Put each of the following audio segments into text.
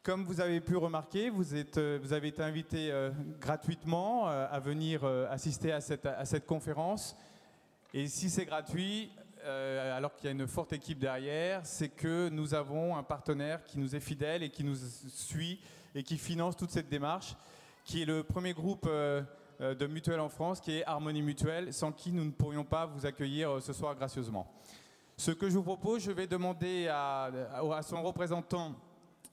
Comme vous avez pu remarquer, vous avez été invité gratuitement à venir assister à cette conférence. Et si c'est gratuit, alors qu'il y a une forte équipe derrière, c'est que nous avons un partenaire qui nous est fidèle et qui nous suit et qui finance toute cette démarche, qui est le premier groupe de mutuelles en France, qui est Harmonie Mutuelle, sans qui nous ne pourrions pas vous accueillir ce soir gracieusement. Ce que je vous propose, je vais demander à son représentant,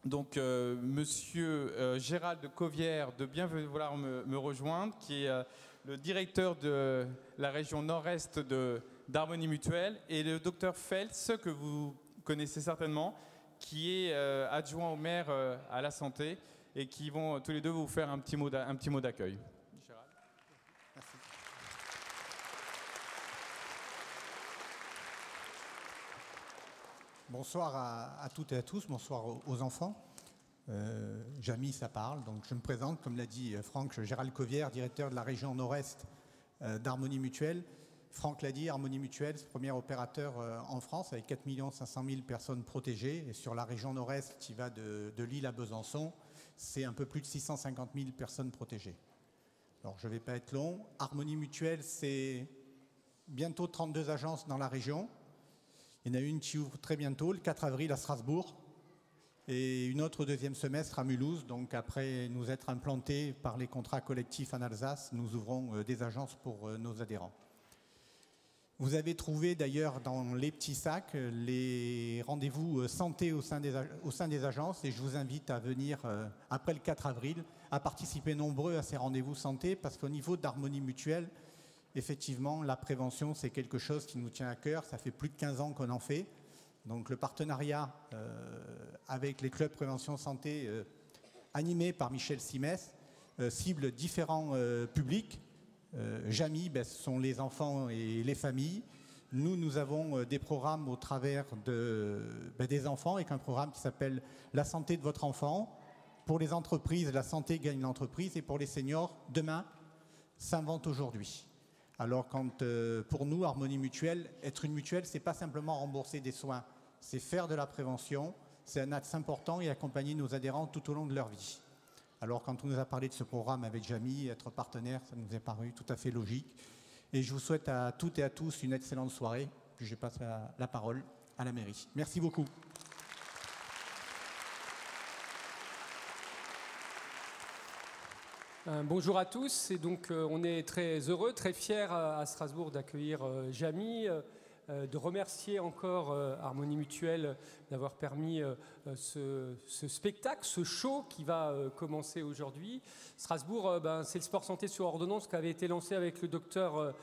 donc Monsieur Gérald Covière, de bien vouloir me rejoindre, qui est le directeur de la région nord-est d'Harmonie Mutuelle, et le docteur Feltz, que vous connaissez certainement, qui est adjoint au maire à la santé, et qui vont tous les deux vous faire un petit mot d'accueil. Gérald. Merci. Bonsoir à toutes et à tous, bonsoir aux enfants. Jamy, ça parle, donc je me présente, comme l'a dit Franck, Gérald Covière, directeur de la région nord-est d'Harmonie Mutuelle. Franck l'a dit, Harmonie Mutuelle, c'est le premier opérateur en France avec 4 500 000 personnes protégées. Et sur la région nord-est qui va de Lille à Besançon, c'est un peu plus de 650 000 personnes protégées. Alors je ne vais pas être long. Harmonie Mutuelle, c'est bientôt 32 agences dans la région. Il y en a une qui ouvre très bientôt, le 4 avril à Strasbourg, et une autre au deuxième semestre à Mulhouse. Donc après nous être implantés par les contrats collectifs en Alsace, nous ouvrons des agences pour nos adhérents. Vous avez trouvé d'ailleurs dans les petits sacs les rendez-vous santé au sein des agences, et je vous invite à venir après le 4 avril, à participer nombreux à ces rendez-vous santé, parce qu'au niveau d'Harmonie Mutuelle, effectivement, la prévention, c'est quelque chose qui nous tient à cœur. Ça fait plus de 15 ans qu'on en fait. Donc le partenariat avec les clubs prévention santé animés par Michel Simès cible différents publics. Jamy, ce sont les enfants et les familles. Nous avons des programmes au travers des enfants, avec un programme qui s'appelle « La santé de votre enfant ». Pour les entreprises, la santé gagne l'entreprise. Et pour les seniors, demain s'invente aujourd'hui. Alors pour nous, Harmonie Mutuelle, être une mutuelle, ce n'est pas simplement rembourser des soins, c'est faire de la prévention, c'est un axe important et accompagner nos adhérents tout au long de leur vie. Alors quand on nous a parlé de ce programme avec Jamy, être partenaire, ça nous est paru tout à fait logique. Et je vous souhaite à toutes et à tous une excellente soirée. Puis je passe la parole à la mairie. Merci beaucoup. Bonjour à tous, et donc on est très heureux, très fiers à Strasbourg d'accueillir Jamy, de remercier encore Harmonie Mutuelle d'avoir permis ce spectacle, ce show qui va commencer aujourd'hui. Strasbourg, c'est le sport santé sur ordonnance qui avait été lancé avec le docteur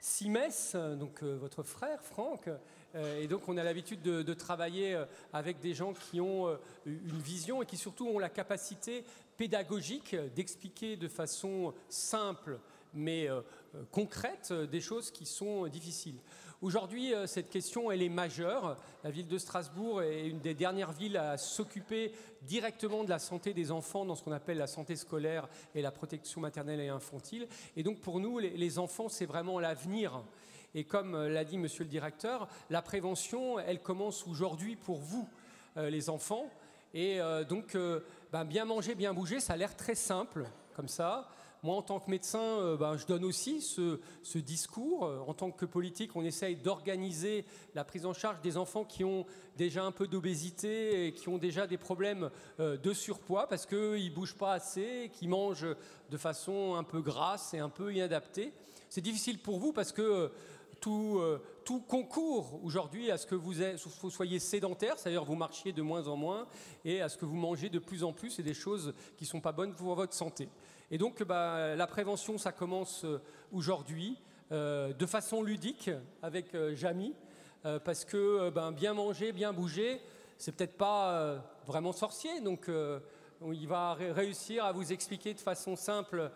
Simès, donc votre frère Franck, et donc on a l'habitude de travailler avec des gens qui ont une vision et qui surtout ont la capacité pédagogique d'expliquer de façon simple mais concrète des choses qui sont difficiles. Aujourd'hui, cette question, elle est majeure. La ville de Strasbourg est une des dernières villes à s'occuper directement de la santé des enfants dans ce qu'on appelle la santé scolaire et la protection maternelle et infantile. Et donc pour nous, les enfants, c'est vraiment l'avenir. Et comme l'a dit monsieur le directeur, la prévention, elle commence aujourd'hui pour vous, les enfants. Et donc, bien manger, bien bouger, ça a l'air très simple, comme ça. Moi, en tant que médecin, je donne aussi ce discours. En tant que politique, on essaye d'organiser la prise en charge des enfants qui ont déjà un peu d'obésité et qui ont déjà des problèmes de surpoids parce qu'ils ne bougent pas assez, qu'ils mangent de façon un peu grasse et un peu inadaptée. C'est difficile pour vous parce que tout concourt aujourd'hui à ce que vous soyez sédentaire, c'est-à-dire vous marchiez de moins en moins, et à ce que vous mangez de plus en plus, et des choses qui ne sont pas bonnes pour votre santé. Et donc la prévention, ça commence aujourd'hui, de façon ludique, avec Jamy, parce que bien manger, bien bouger, c'est peut-être pas vraiment sorcier, donc il va réussir à vous expliquer de façon simple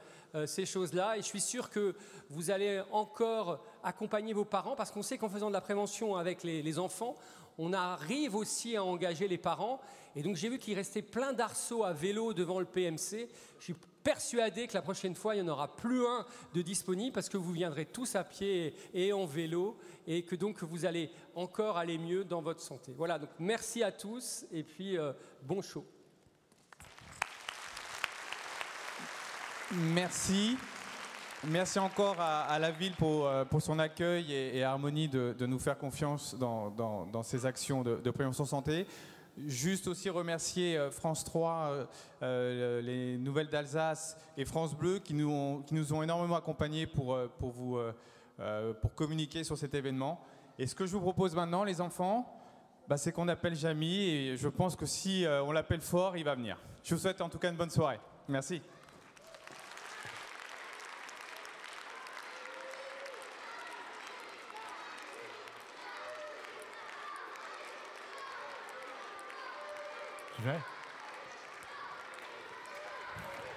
ces choses-là. Et je suis sûr que vous allez encore accompagner vos parents, parce qu'on sait qu'en faisant de la prévention avec les enfants, on arrive aussi à engager les parents. Et donc j'ai vu qu'il restait plein d'arceaux à vélo devant le PMC. Je suis persuadé que la prochaine fois, il n'y en aura plus un de disponible, parce que vous viendrez tous à pied et en vélo, et que donc vous allez encore aller mieux dans votre santé. Voilà, donc merci à tous, et puis bon show. Merci. Merci encore à la ville pour son accueil et à Harmonie de nous faire confiance dans ces actions de prévention santé. Juste aussi remercier France 3, les Nouvelles d'Alsace et France Bleu qui nous ont énormément accompagnés pour communiquer sur cet événement. Et ce que je vous propose maintenant, les enfants, c'est qu'on appelle Jamy et je pense que si on l'appelle fort, il va venir. Je vous souhaite en tout cas une bonne soirée. Merci.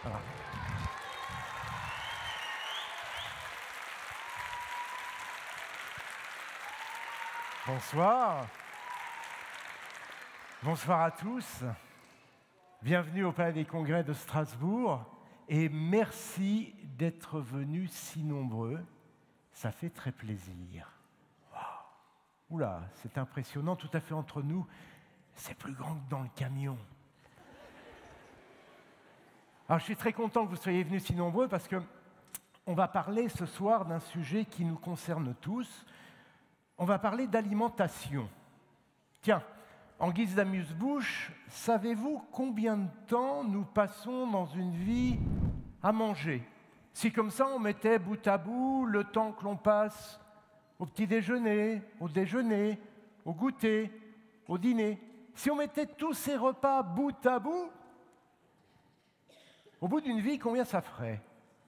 Voilà. Bonsoir. Bonsoir à tous. Bienvenue au Palais des Congrès de Strasbourg et merci d'être venus si nombreux. Ça fait très plaisir. Wow. Oula, c'est impressionnant, tout à fait entre nous. C'est plus grand que dans le camion. Alors, je suis très content que vous soyez venus si nombreux parce qu'on va parler ce soir d'un sujet qui nous concerne tous. On va parler d'alimentation. Tiens, en guise d'amuse-bouche, savez-vous combien de temps nous passons dans une vie à manger? Si comme ça, on mettait bout à bout le temps que l'on passe au petit déjeuner, au goûter, au dîner. Si on mettait tous ces repas bout à bout, au bout d'une vie, combien ça ferait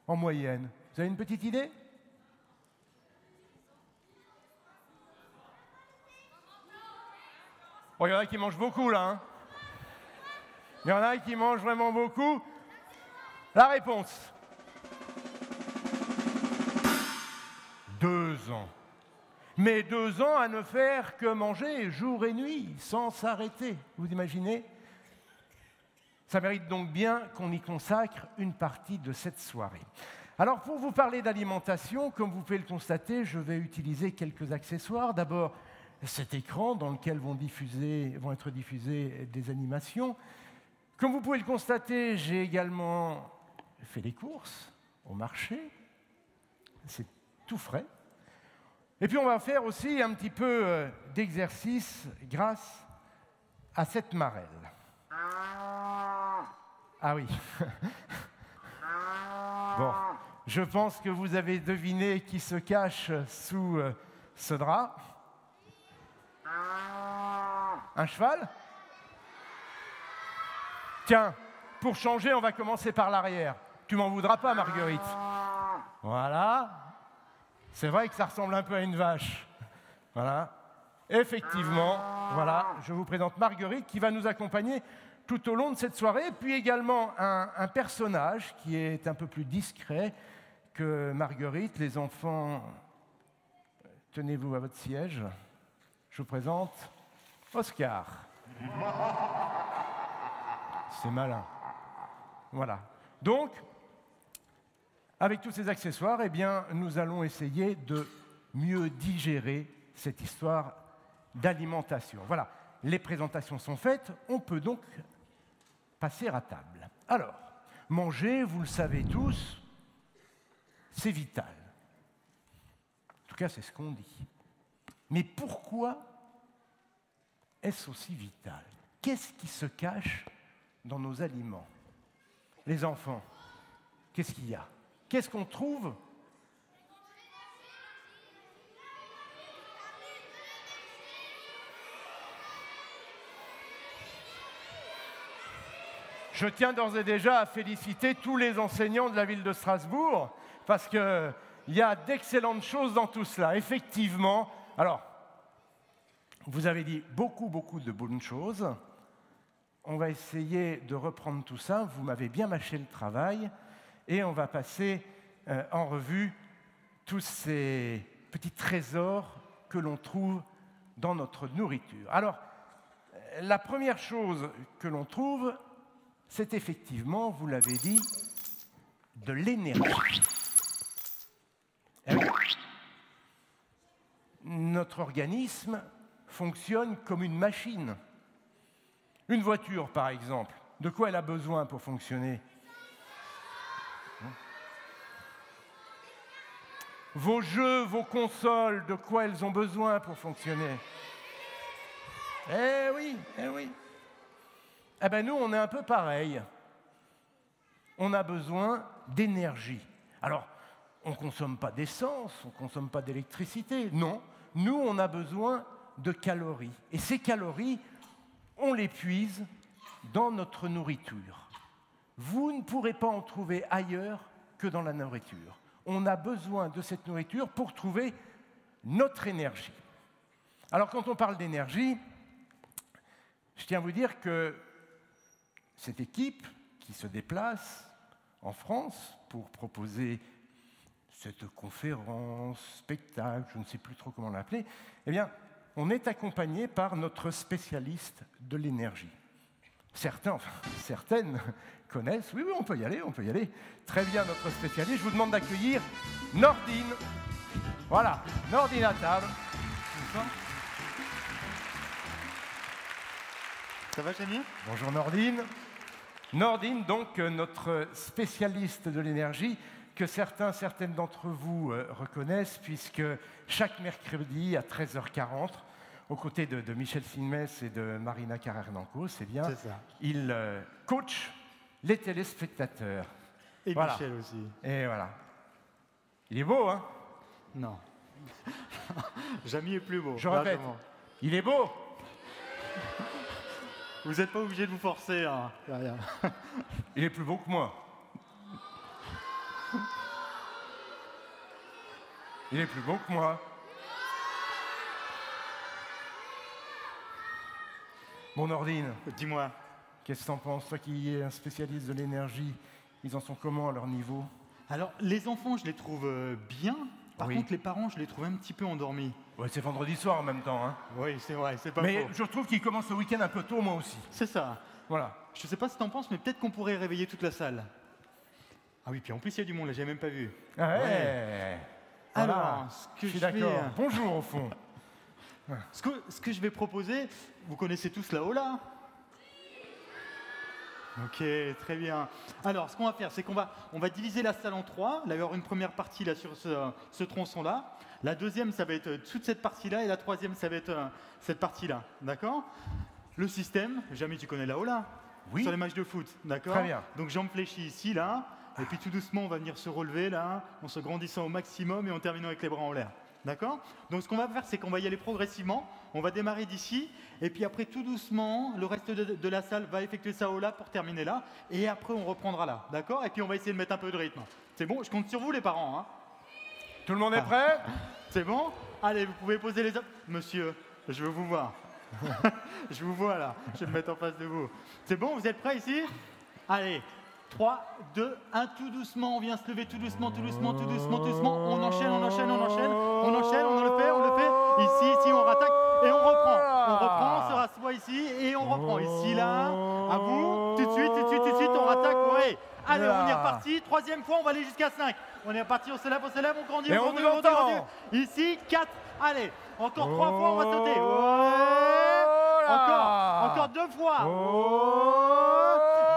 en moyenne? Vous avez une petite idée? Oh, il y en a qui mangent beaucoup, là. Hein, il y en a qui mangent vraiment beaucoup. La réponse. 2 ans. Mais 2 ans à ne faire que manger jour et nuit, sans s'arrêter. Vous imaginez? Ça mérite donc bien qu'on y consacre une partie de cette soirée. Alors, pour vous parler d'alimentation, comme vous pouvez le constater, je vais utiliser quelques accessoires. D'abord, cet écran dans lequel vont être diffusées des animations. Comme vous pouvez le constater, j'ai également fait des courses au marché. C'est tout frais. Et puis on va faire aussi un petit peu d'exercice grâce à cette marelle. Ah oui. Bon, je pense que vous avez deviné qui se cache sous ce drap. Un cheval? Tiens, pour changer, on va commencer par l'arrière. Tu m'en voudras pas, Marguerite? Voilà. C'est vrai que ça ressemble un peu à une vache. Voilà. Effectivement, voilà, je vous présente Marguerite qui va nous accompagner tout au long de cette soirée, puis également un personnage qui est un peu plus discret que Marguerite. Les enfants, tenez-vous à votre siège. Je vous présente Oscar. C'est malin. Voilà. Donc, avec tous ces accessoires, eh bien, nous allons essayer de mieux digérer cette histoire d'alimentation. Voilà, les présentations sont faites, on peut donc passer à table. Alors, manger, vous le savez tous, c'est vital. En tout cas, c'est ce qu'on dit. Mais pourquoi est-ce aussi vital? Qu'est-ce qui se cache dans nos aliments? Les enfants, qu'est-ce qu'il y a? Qu'est-ce qu'on trouve? Je tiens d'ores et déjà à féliciter tous les enseignants de la ville de Strasbourg parce qu'il y a d'excellentes choses dans tout cela. Effectivement, alors, vous avez dit beaucoup de bonnes choses. On va essayer de reprendre tout ça. Vous m'avez bien mâché le travail. Et on va passer en revue tous ces petits trésors que l'on trouve dans notre nourriture. Alors, la première chose que l'on trouve, c'est effectivement, vous l'avez dit, de l'énergie. Notre organisme fonctionne comme une machine. Une voiture, par exemple, de quoi elle a besoin pour fonctionner? vos jeux, vos consoles, de quoi elles ont besoin pour fonctionner. Eh oui, eh oui. Eh bien, nous, on est un peu pareil. On a besoin d'énergie. Alors, on ne consomme pas d'essence, on ne consomme pas d'électricité. Non, nous, on a besoin de calories. Et ces calories, on les puise dans notre nourriture. Vous ne pourrez pas en trouver ailleurs que dans la nourriture. On a besoin de cette nourriture pour trouver notre énergie. Alors, quand on parle d'énergie, je tiens à vous dire que cette équipe qui se déplace en France pour proposer cette conférence, spectacle, je ne sais plus trop comment l'appeler, eh bien, on est accompagné par notre spécialiste de l'énergie. Certaines connaissent, oui, on peut y aller, Très bien, notre spécialiste. Je vous demande d'accueillir Nordine. Voilà, Nordine à table. Ça va, Jamie? Bonjour Nordine. Nordine, donc, notre spécialiste de l'énergie, que certaines d'entre vous reconnaissent, puisque chaque mercredi à 13h40, aux côtés de Michel Simès et de Marina Carrère-Nancos, il coach les téléspectateurs. Et voilà. Michel aussi. Et voilà. Il est beau, hein? Non. Jamie est plus beau. Je répète, il est beau. Vous n'êtes pas obligé de vous forcer. Hein. Il est plus beau que moi. Il est plus beau que moi. Bon, Nordine. Dis-moi. Qu'est-ce que t'en penses? Toi qui es un spécialiste de l'énergie, ils en sont comment à leur niveau? Alors, les enfants, je les trouve bien. Par contre, les parents, je les trouve un petit peu endormis. Ouais, c'est vendredi soir en même temps. Hein. Oui, c'est vrai, c'est pas mais faux. Je trouve qu'ils commencent le week-end un peu tôt, moi aussi. C'est ça. Voilà. Je sais pas ce que t'en penses, mais peut-être qu'on pourrait réveiller toute la salle. Ah oui, puis en plus, il y a du monde, là, j'ai même pas vu. Ah ouais. Voilà. Alors, ce que je suis d'accord. Bonjour, au fond. Ce que je vais proposer, vous connaissez tous la Ola? Ok, très bien. Alors, ce qu'on va faire, c'est qu'on va diviser la salle en trois. Il va y avoir une première partie là sur ce tronçon-là. La deuxième, ça va être toute cette partie-là. Et la troisième, ça va être cette partie-là. D'accord? Le système, jamais tu connais la Ola? Oui. Sur les matchs de foot, d'accord? Très bien. Donc, jambes fléchies ici, là. Et puis, tout doucement, on va venir se relever, là, en se grandissant au maximum et en terminant avec les bras en l'air. D'accord? Donc, ce qu'on va faire, c'est qu'on va y aller progressivement. On va démarrer d'ici. Et puis après, tout doucement, le reste de la salle va effectuer sa Ola pour terminer là. Et après, on reprendra là. D'accord? Et puis, on va essayer de mettre un peu de rythme. C'est bon? Je compte sur vous, les parents. Hein? Tout le monde est prêt? C'est bon? Allez, vous pouvez poser les... Monsieur, je veux vous voir. Je vous vois là. Je vais me mettre en face de vous. C'est bon? Vous êtes prêts ici? Allez. 3, 2, 1, tout doucement, on vient se lever tout doucement, tout doucement, tout doucement, tout doucement. On enchaîne, on enchaîne, on enchaîne, on enchaîne, on le fait. Ici, on rattaque et on reprend. On reprend, on se rassoit ici et on reprend. Ici, là, à vous, tout de suite, on rattaque, ouais. Allez, on est reparti. Troisième fois, on va aller jusqu'à 5. On est reparti, on se lève, on grandit, on grandit. Ici, 4. Allez, encore 3 fois, on va sauter. Ouais. Encore 2 fois.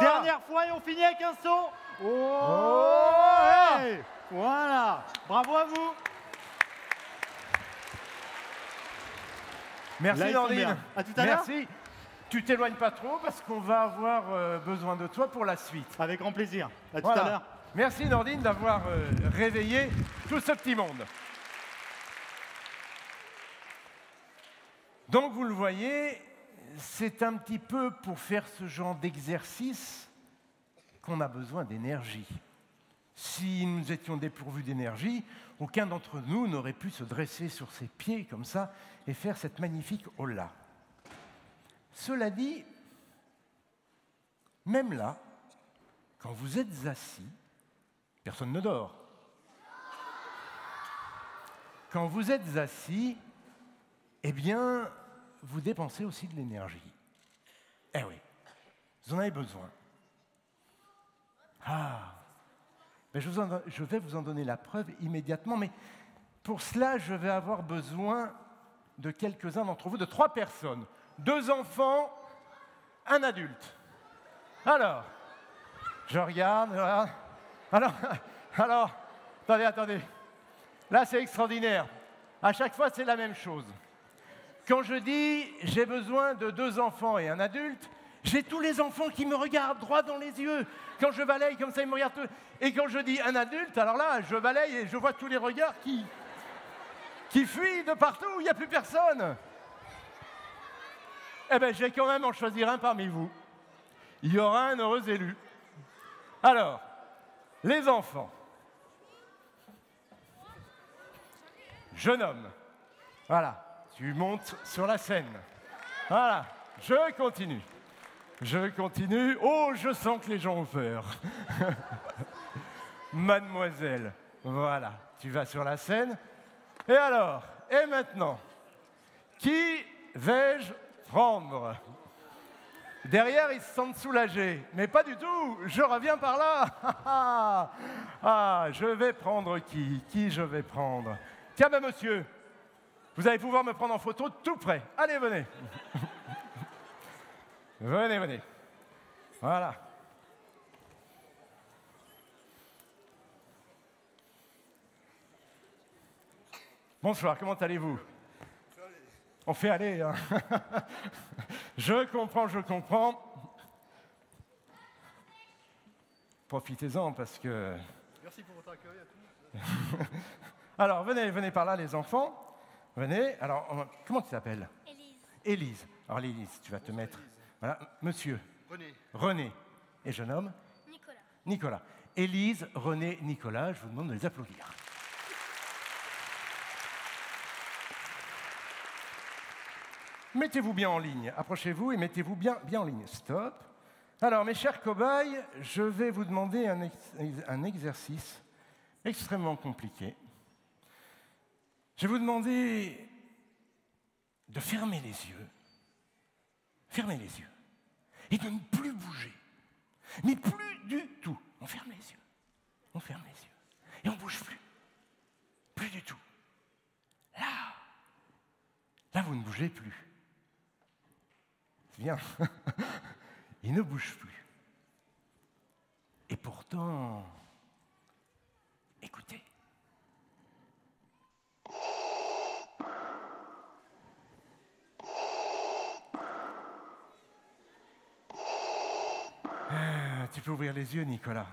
Dernière fois et on finit avec un saut. Ouais. Voilà. Bravo à vous. Merci Nordine. À tout à l'heure. Merci. Tu t'éloignes pas trop parce qu'on va avoir besoin de toi pour la suite. Avec grand plaisir. À tout voilà. à l'heure. Merci Nordine d'avoir réveillé tout ce petit monde. Donc vous le voyez, c'est un petit peu pour faire ce genre d'exercice qu'on a besoin d'énergie. Si nous étions dépourvus d'énergie, aucun d'entre nous n'aurait pu se dresser sur ses pieds comme ça et faire cette magnifique Ola. Cela dit, même là, quand vous êtes assis, personne ne dort. Quand vous êtes assis, eh bien, vous dépensez aussi de l'énergie. Eh oui, vous en avez besoin. Ah, mais je vais vous en donner la preuve immédiatement, mais pour cela, je vais avoir besoin de quelques-uns d'entre vous, de 3 personnes. 2 enfants, 1 adulte. Alors, je regarde, voilà. Alors, attendez. Là, c'est extraordinaire. À chaque fois, c'est la même chose. Quand je dis « j'ai besoin de 2 enfants et un adulte », j'ai tous les enfants qui me regardent droit dans les yeux. Quand je balaye comme ça, ils me regardent tous. Et quand je dis un adulte, alors là, je balaye et je vois tous les regards qui fuient de partout, il n'y a plus personne. Eh bien, je vais quand même en choisir un parmi vous. Il y aura un heureux élu. Alors, les enfants. Jeune homme. Voilà, tu montes sur la scène. Voilà, je continue. Je continue. Oh, je sens que les gens ont peur. Mademoiselle, voilà, tu vas sur la scène. Et alors, et maintenant, qui vais-je prendre? Derrière, ils se sentent soulagés. Mais pas du tout, je reviens par là. Ah, je vais prendre qui? Qui je vais prendre? Tiens, ben, monsieur, vous allez pouvoir me prendre en photo tout près. Allez, venez. Venez, venez. Voilà. Bonsoir, comment allez-vous? On fait aller, hein. Je comprends, je comprends. Profitez-en parce que... Merci pour votre accueil à tous. Alors, venez, venez par là, les enfants. Venez. Alors, comment tu t'appelles? Élise. Élise. Alors, Élise, tu vas te mettre... Voilà, monsieur. René. René. Et jeune homme? Nicolas. Nicolas. Élise, René, Nicolas, je vous demande de les applaudir. Mettez-vous bien en ligne. Approchez-vous et mettez-vous bien en ligne. Stop. Alors, mes chers cobayes, je vais vous demander un exercice extrêmement compliqué. Je vais vous demander de fermer les yeux. Fermez les yeux. Et de ne plus bouger. Mais plus du tout. On ferme les yeux. On ferme les yeux. Et on ne bouge plus. Plus du tout. Là. Là, vous ne bougez plus. C'est bien. Il ne bouge plus. Et pourtant, écoutez. Tu peux ouvrir les yeux, Nicolas.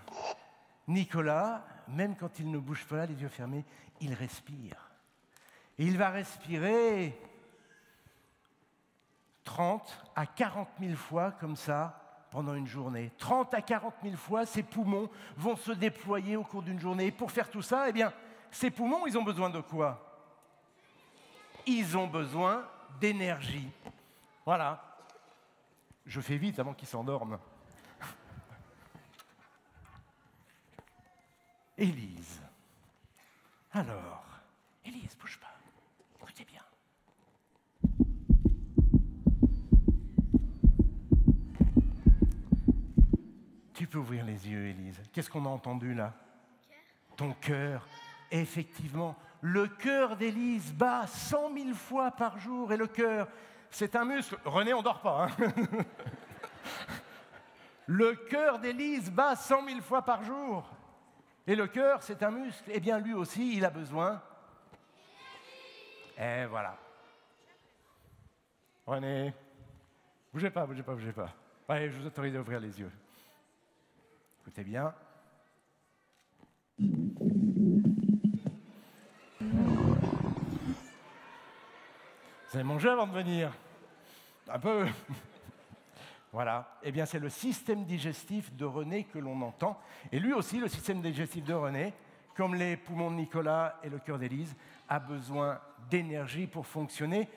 Nicolas, même quand il ne bouge pas là, les yeux fermés, il respire. Et il va respirer 30 à 40 000 fois comme ça pendant une journée. 30 à 40 000 fois, ses poumons vont se déployer au cours d'une journée. Et pour faire tout ça, eh bien, ces poumons, ils ont besoin de quoi? Ils ont besoin d'énergie. Voilà. Je fais vite avant qu'ils s'endorment. Élise. Alors, Élise, bouge pas. Écoutez bien. Tu peux ouvrir les yeux, Élise. Qu'est-ce qu'on a entendu là? Ton cœur. Effectivement, le cœur d'Élise bat 100 000 fois par jour. Et le cœur, c'est un muscle. René, on dort pas, hein. Le cœur d'Élise bat 100 000 fois par jour. Et le cœur, c'est un muscle. Eh bien, lui aussi, il a besoin. Et voilà. René, bougez pas, bougez pas, bougez pas. Allez, je vous autorise à ouvrir les yeux. Écoutez bien. Vous avez mangé avant de venir? Un peu. Voilà. Eh bien, c'est le système digestif de René que l'on entend. Et lui aussi, le système digestif de René, comme les poumons de Nicolas et le cœur d'Élise, a besoin d'énergie pour fonctionner.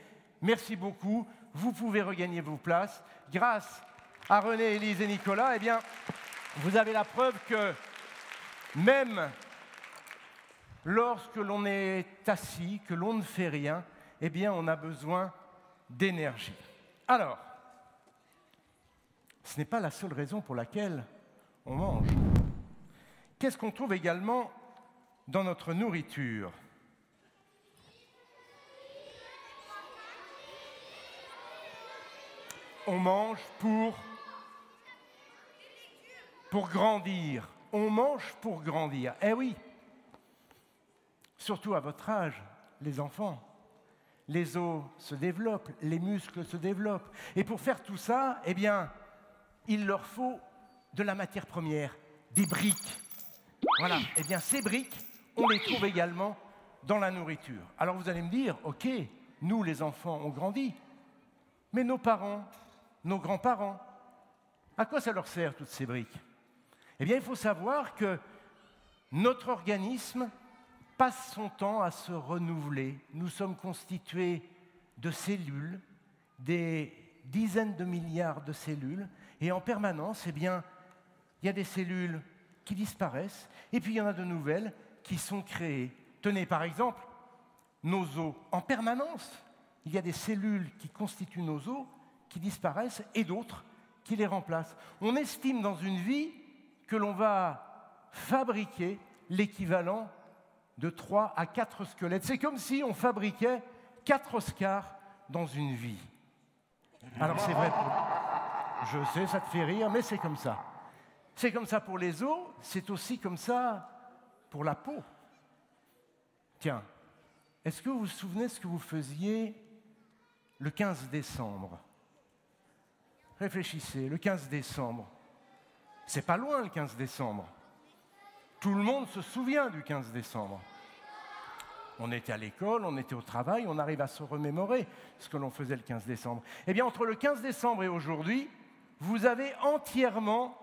Merci beaucoup. Vous pouvez regagner vos places. Grâce à René, Élise et Nicolas, eh bien, vous avez la preuve que même lorsque l'on est assis, que l'on ne fait rien, eh bien, on a besoin d'énergie. Alors, ce n'est pas la seule raison pour laquelle on mange. Qu'est-ce qu'on trouve également dans notre nourriture? On mange pour grandir. On mange pour grandir. Eh oui. surtout à votre âge, les enfants. Les os se développent, les muscles se développent. Et pour faire tout ça, eh bien, il leur faut de la matière première, des briques. Voilà, eh bien, ces briques, on les trouve également dans la nourriture. Alors vous allez me dire, ok, nous les enfants, on grandit, mais nos parents, nos grands-parents, à quoi ça leur sert toutes ces briques? Eh bien, il faut savoir que notre organisme passe son temps à se renouveler. Nous sommes constitués de cellules, des dizaines de milliards de cellules, et en permanence, eh bien, il y a des cellules qui disparaissent, et puis il y en a de nouvelles qui sont créées. Tenez, par exemple, nos os. En permanence, il y a des cellules qui constituent nos os qui disparaissent et d'autres qui les remplacent. On estime dans une vie que l'on va fabriquer l'équivalent de 3 à 4 squelettes. C'est comme si on fabriquait 4 Oscars dans une vie. Alors c'est vrai, je sais, ça te fait rire, mais c'est comme ça. C'est comme ça pour les os, c'est aussi comme ça pour la peau. Tiens, est-ce que vous vous souvenez ce que vous faisiez le 15 décembre? Réfléchissez, le 15 décembre. C'est pas loin le 15 décembre. Tout le monde se souvient du 15 décembre. On était à l'école, on était au travail, on arrive à se remémorer ce que l'on faisait le 15 décembre. Eh bien, entre le 15 décembre et aujourd'hui, vous avez entièrement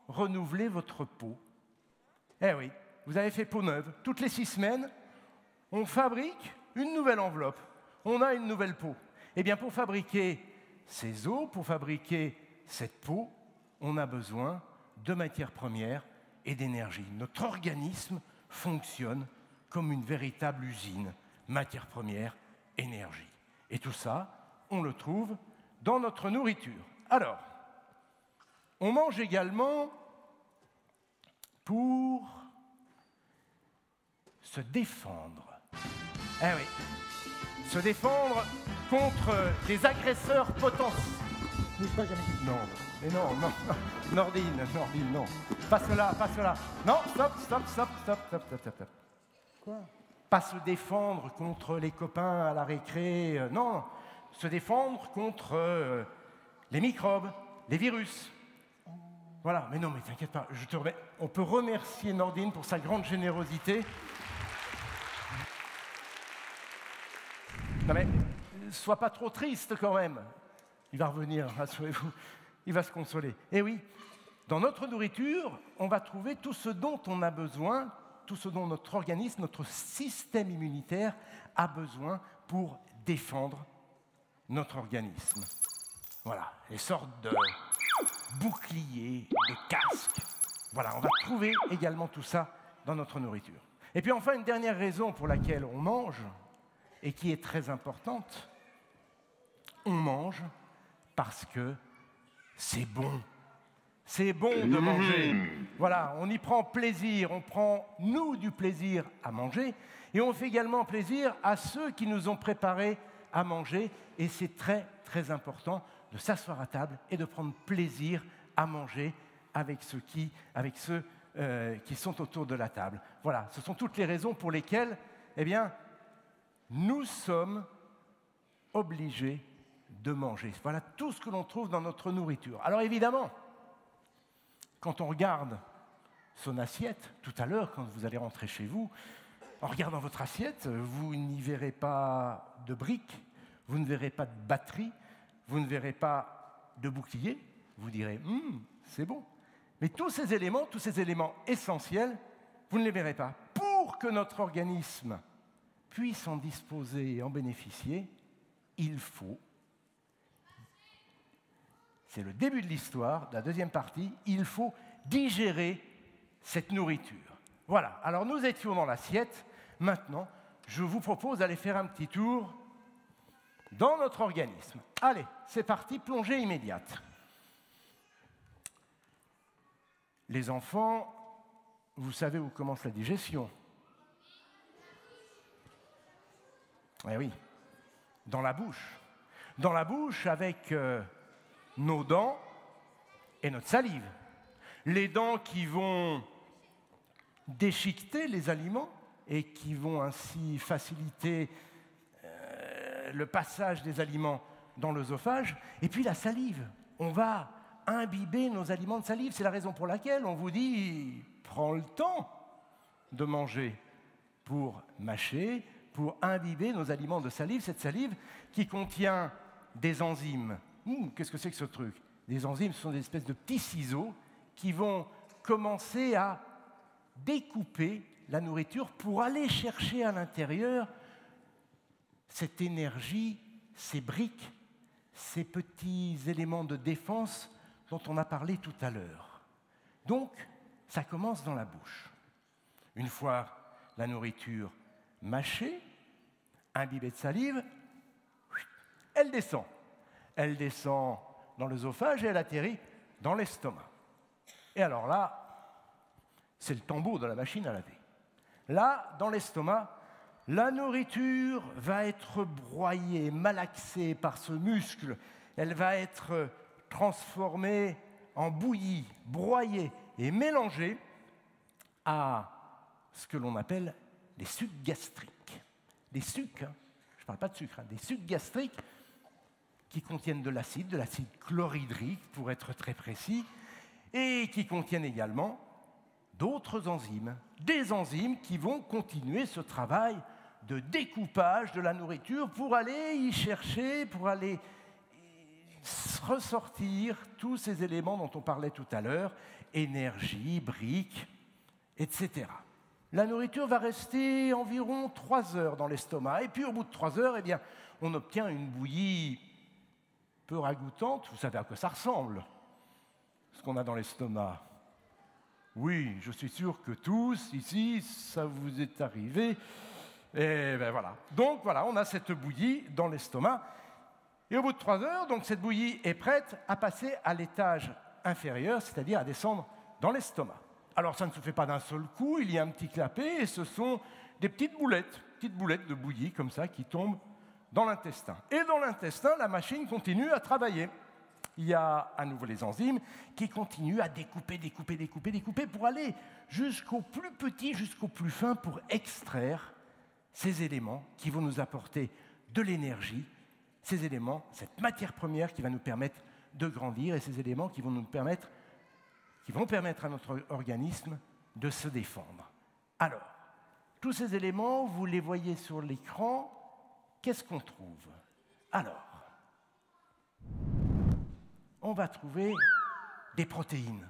renouvelé votre peau. Eh oui, vous avez fait peau neuve. Toutes les 6 semaines, on fabrique une nouvelle enveloppe. On a une nouvelle peau. Eh bien, pour fabriquer ces os, pour fabriquer cette peau, on a besoin de matières premières et d'énergie. Notre organisme fonctionne comme une véritable usine. Matières premières, énergie. Et tout ça, on le trouve dans notre nourriture. Alors, on mange également pour se défendre. Eh oui, se défendre contre des agresseurs potentiels. Non, mais non, Nordine, non. Pas cela. Non, stop. Quoi? Pas se défendre contre les copains à la récré, non. Se défendre contre les microbes, les virus. Voilà, mais non, mais t'inquiète pas, on peut remercier Nordine pour sa grande générosité. Non mais, sois pas trop triste quand même. Il va revenir, rassurez-vous, il va se consoler. Eh oui, dans notre nourriture, on va trouver tout ce dont on a besoin, tout ce dont notre organisme, notre système immunitaire a besoin pour défendre notre organisme. Voilà, les sortes de boucliers, de casques. Voilà, on va trouver également tout ça dans notre nourriture. Et puis enfin, une dernière raison pour laquelle on mange, et qui est très importante, on mange parce que c'est bon. C'est bon de manger. Voilà, on y prend plaisir, on prend, nous, du plaisir à manger, et on fait également plaisir à ceux qui nous ont préparé à manger, et c'est très, très important de s'asseoir à table et de prendre plaisir à manger avec ceux qui sont autour de la table. Voilà, ce sont toutes les raisons pour lesquelles, eh bien, nous sommes obligés de manger. Voilà tout ce que l'on trouve dans notre nourriture. Alors évidemment, quand on regarde son assiette, tout à l'heure, quand vous allez rentrer chez vous, en regardant votre assiette, vous n'y verrez pas de briques, vous ne verrez pas de batterie, vous ne verrez pas de bouclier, vous direz « c'est bon ». Mais tous ces éléments essentiels, vous ne les verrez pas. Pour que notre organisme puisse en disposer et en bénéficier, il faut, c'est le début de l'histoire, de la deuxième partie, il faut digérer cette nourriture. Voilà, alors nous étions dans l'assiette, maintenant je vous propose d'aller faire un petit tour dans notre organisme. Allez, c'est parti, plongée immédiate. Les enfants, vous savez où commence la digestion? Eh oui, dans la bouche. Dans la bouche avec nos dents et notre salive. Les dents qui vont déchiqueter les aliments et qui vont ainsi faciliter le passage des aliments dans l'œsophage. Et puis la salive, on va imbiber nos aliments de salive. C'est la raison pour laquelle on vous dit « prends le temps de manger » pour mâcher, pour imbiber nos aliments de salive, cette salive qui contient des enzymes. Qu'est-ce que c'est que ce truc? Des enzymes, ce sont des espèces de petits ciseaux qui vont commencer à découper la nourriture pour aller chercher à l'intérieur cette énergie, ces briques, ces petits éléments de défense dont on a parlé tout à l'heure. Donc, ça commence dans la bouche. Une fois la nourriture mâchée, imbibée de salive, elle descend. Elle descend dans l'œsophage et elle atterrit dans l'estomac. Et alors là, c'est le tombeau de la machine à laver. Là, dans l'estomac, la nourriture va être broyée, malaxée par ce muscle. Elle va être transformée en bouillie, broyée et mélangée à ce que l'on appelle les sucs gastriques. Les sucs, je ne parle pas de sucre, des sucs gastriques qui contiennent de l'acide chlorhydrique pour être très précis, et qui contiennent également d'autres enzymes, des enzymes qui vont continuer ce travail de découpage de la nourriture pour aller y chercher, pour aller ressortir tous ces éléments dont on parlait tout à l'heure, énergie, briques, etc. La nourriture va rester environ 3 heures dans l'estomac, et puis au bout de 3 heures, eh bien, on obtient une bouillie peu ragoûtante. Vous savez à quoi ça ressemble, ce qu'on a dans l'estomac? Oui, je suis sûr que tous, ici, ça vous est arrivé. Et ben voilà. Donc voilà, on a cette bouillie dans l'estomac. Et au bout de 3 heures, donc cette bouillie est prête à passer à l'étage inférieur, c'est-à-dire à descendre dans l'estomac. Alors ça ne se fait pas d'un seul coup, il y a un petit clapet et ce sont des petites boulettes de bouillie comme ça qui tombent dans l'intestin. Et dans l'intestin, la machine continue à travailler. Il y a à nouveau les enzymes qui continuent à découper pour aller jusqu'au plus petit, jusqu'au plus fin pour extraire ces éléments qui vont nous apporter de l'énergie, ces éléments, cette matière première qui va nous permettre de grandir et ces éléments qui vont permettre à notre organisme de se défendre. Alors, tous ces éléments, vous les voyez sur l'écran, qu'est-ce qu'on trouve? Alors, on va trouver des protéines.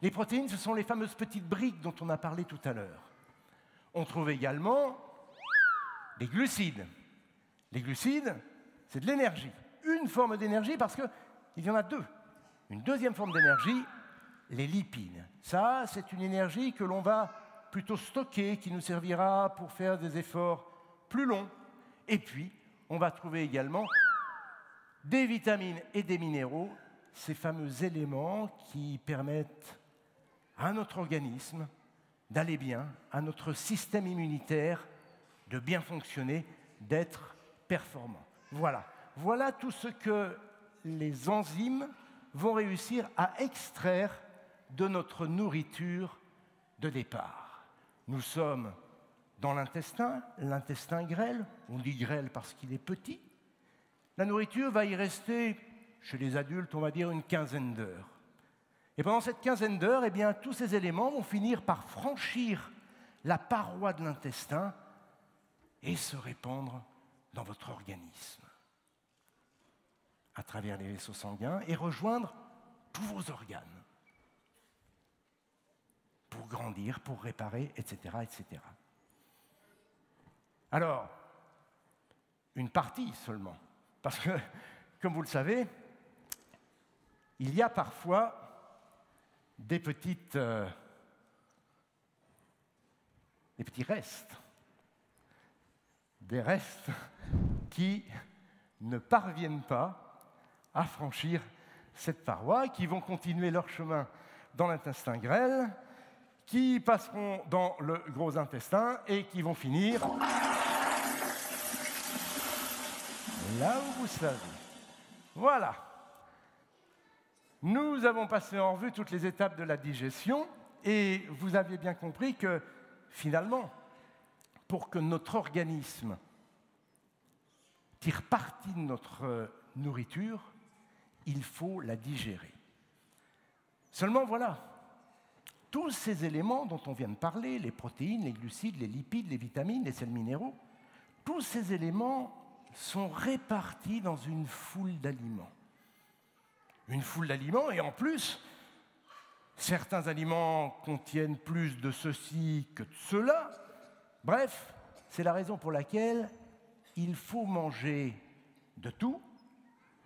Les protéines, ce sont les fameuses petites briques dont on a parlé tout à l'heure. On trouve également des glucides. Les glucides, c'est de l'énergie. Une forme d'énergie parce qu'il y en a deux. Une deuxième forme d'énergie, les lipides. Ça, c'est une énergie que l'on va plutôt stocker, qui nous servira pour faire des efforts plus longs. Et puis, on va trouver également des vitamines et des minéraux, ces fameux éléments qui permettent à notre organisme d'aller bien, à notre système immunitaire de bien fonctionner, d'être performant. Voilà tout ce que les enzymes vont réussir à extraire de notre nourriture de départ. Nous sommes dans l'intestin grêle, on dit grêle parce qu'il est petit. La nourriture va y rester, chez les adultes, on va dire une quinzaine d'heures. Et pendant cette quinzaine d'heures, eh bien, tous ces éléments vont finir par franchir la paroi de l'intestin et se répandre dans votre organisme, à travers les vaisseaux sanguins, et rejoindre tous vos organes, pour grandir, pour réparer, etc., etc. Alors, une partie seulement, parce que, comme vous le savez, il y a parfois des petits restes, des restes qui ne parviennent pas à franchir cette paroi, qui vont continuer leur chemin dans l'intestin grêle, qui passeront dans le gros intestin et qui vont finir là où vous savez. Voilà. Nous avons passé en revue toutes les étapes de la digestion et vous aviez bien compris que, finalement, pour que notre organisme tire parti de notre nourriture, il faut la digérer. Seulement voilà, tous ces éléments dont on vient de parler, les protéines, les glucides, les lipides, les vitamines, les sels minéraux, tous ces éléments sont répartis dans une foule d'aliments. Une foule d'aliments, et en plus, certains aliments contiennent plus de ceci que de cela. Bref, c'est la raison pour laquelle il faut manger de tout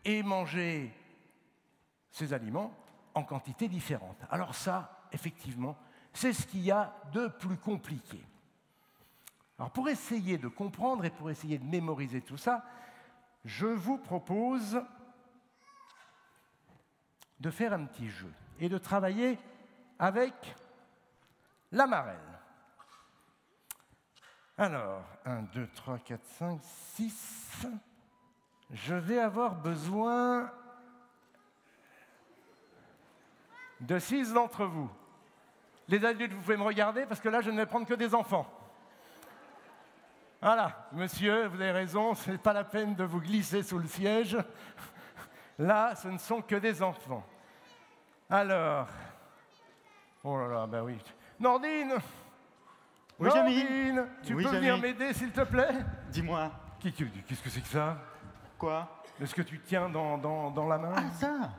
et manger ces aliments en quantité différente. Alors ça, effectivement, c'est ce qu'il y a de plus compliqué. Alors pour essayer de comprendre et pour essayer de mémoriser tout ça, je vous propose de faire un petit jeu et de travailler avec la marelle. Alors, 1, 2, 3, 4, 5, 6. Je vais avoir besoin de 6 d'entre vous. Les adultes, vous pouvez me regarder parce que là, je ne vais prendre que des enfants. Voilà, monsieur, vous avez raison, ce n'est pas la peine de vous glisser sous le siège. Là, ce ne sont que des enfants. Alors, oh là là, ben oui. Nordine, Oui, Nordine, tu Oui, peux Jamy. venir m'aider, s'il te plaît? Dis-moi. Qu'est-ce que c'est que ça? Quoi? Est-ce que tu tiens dans la main? Ah, ça!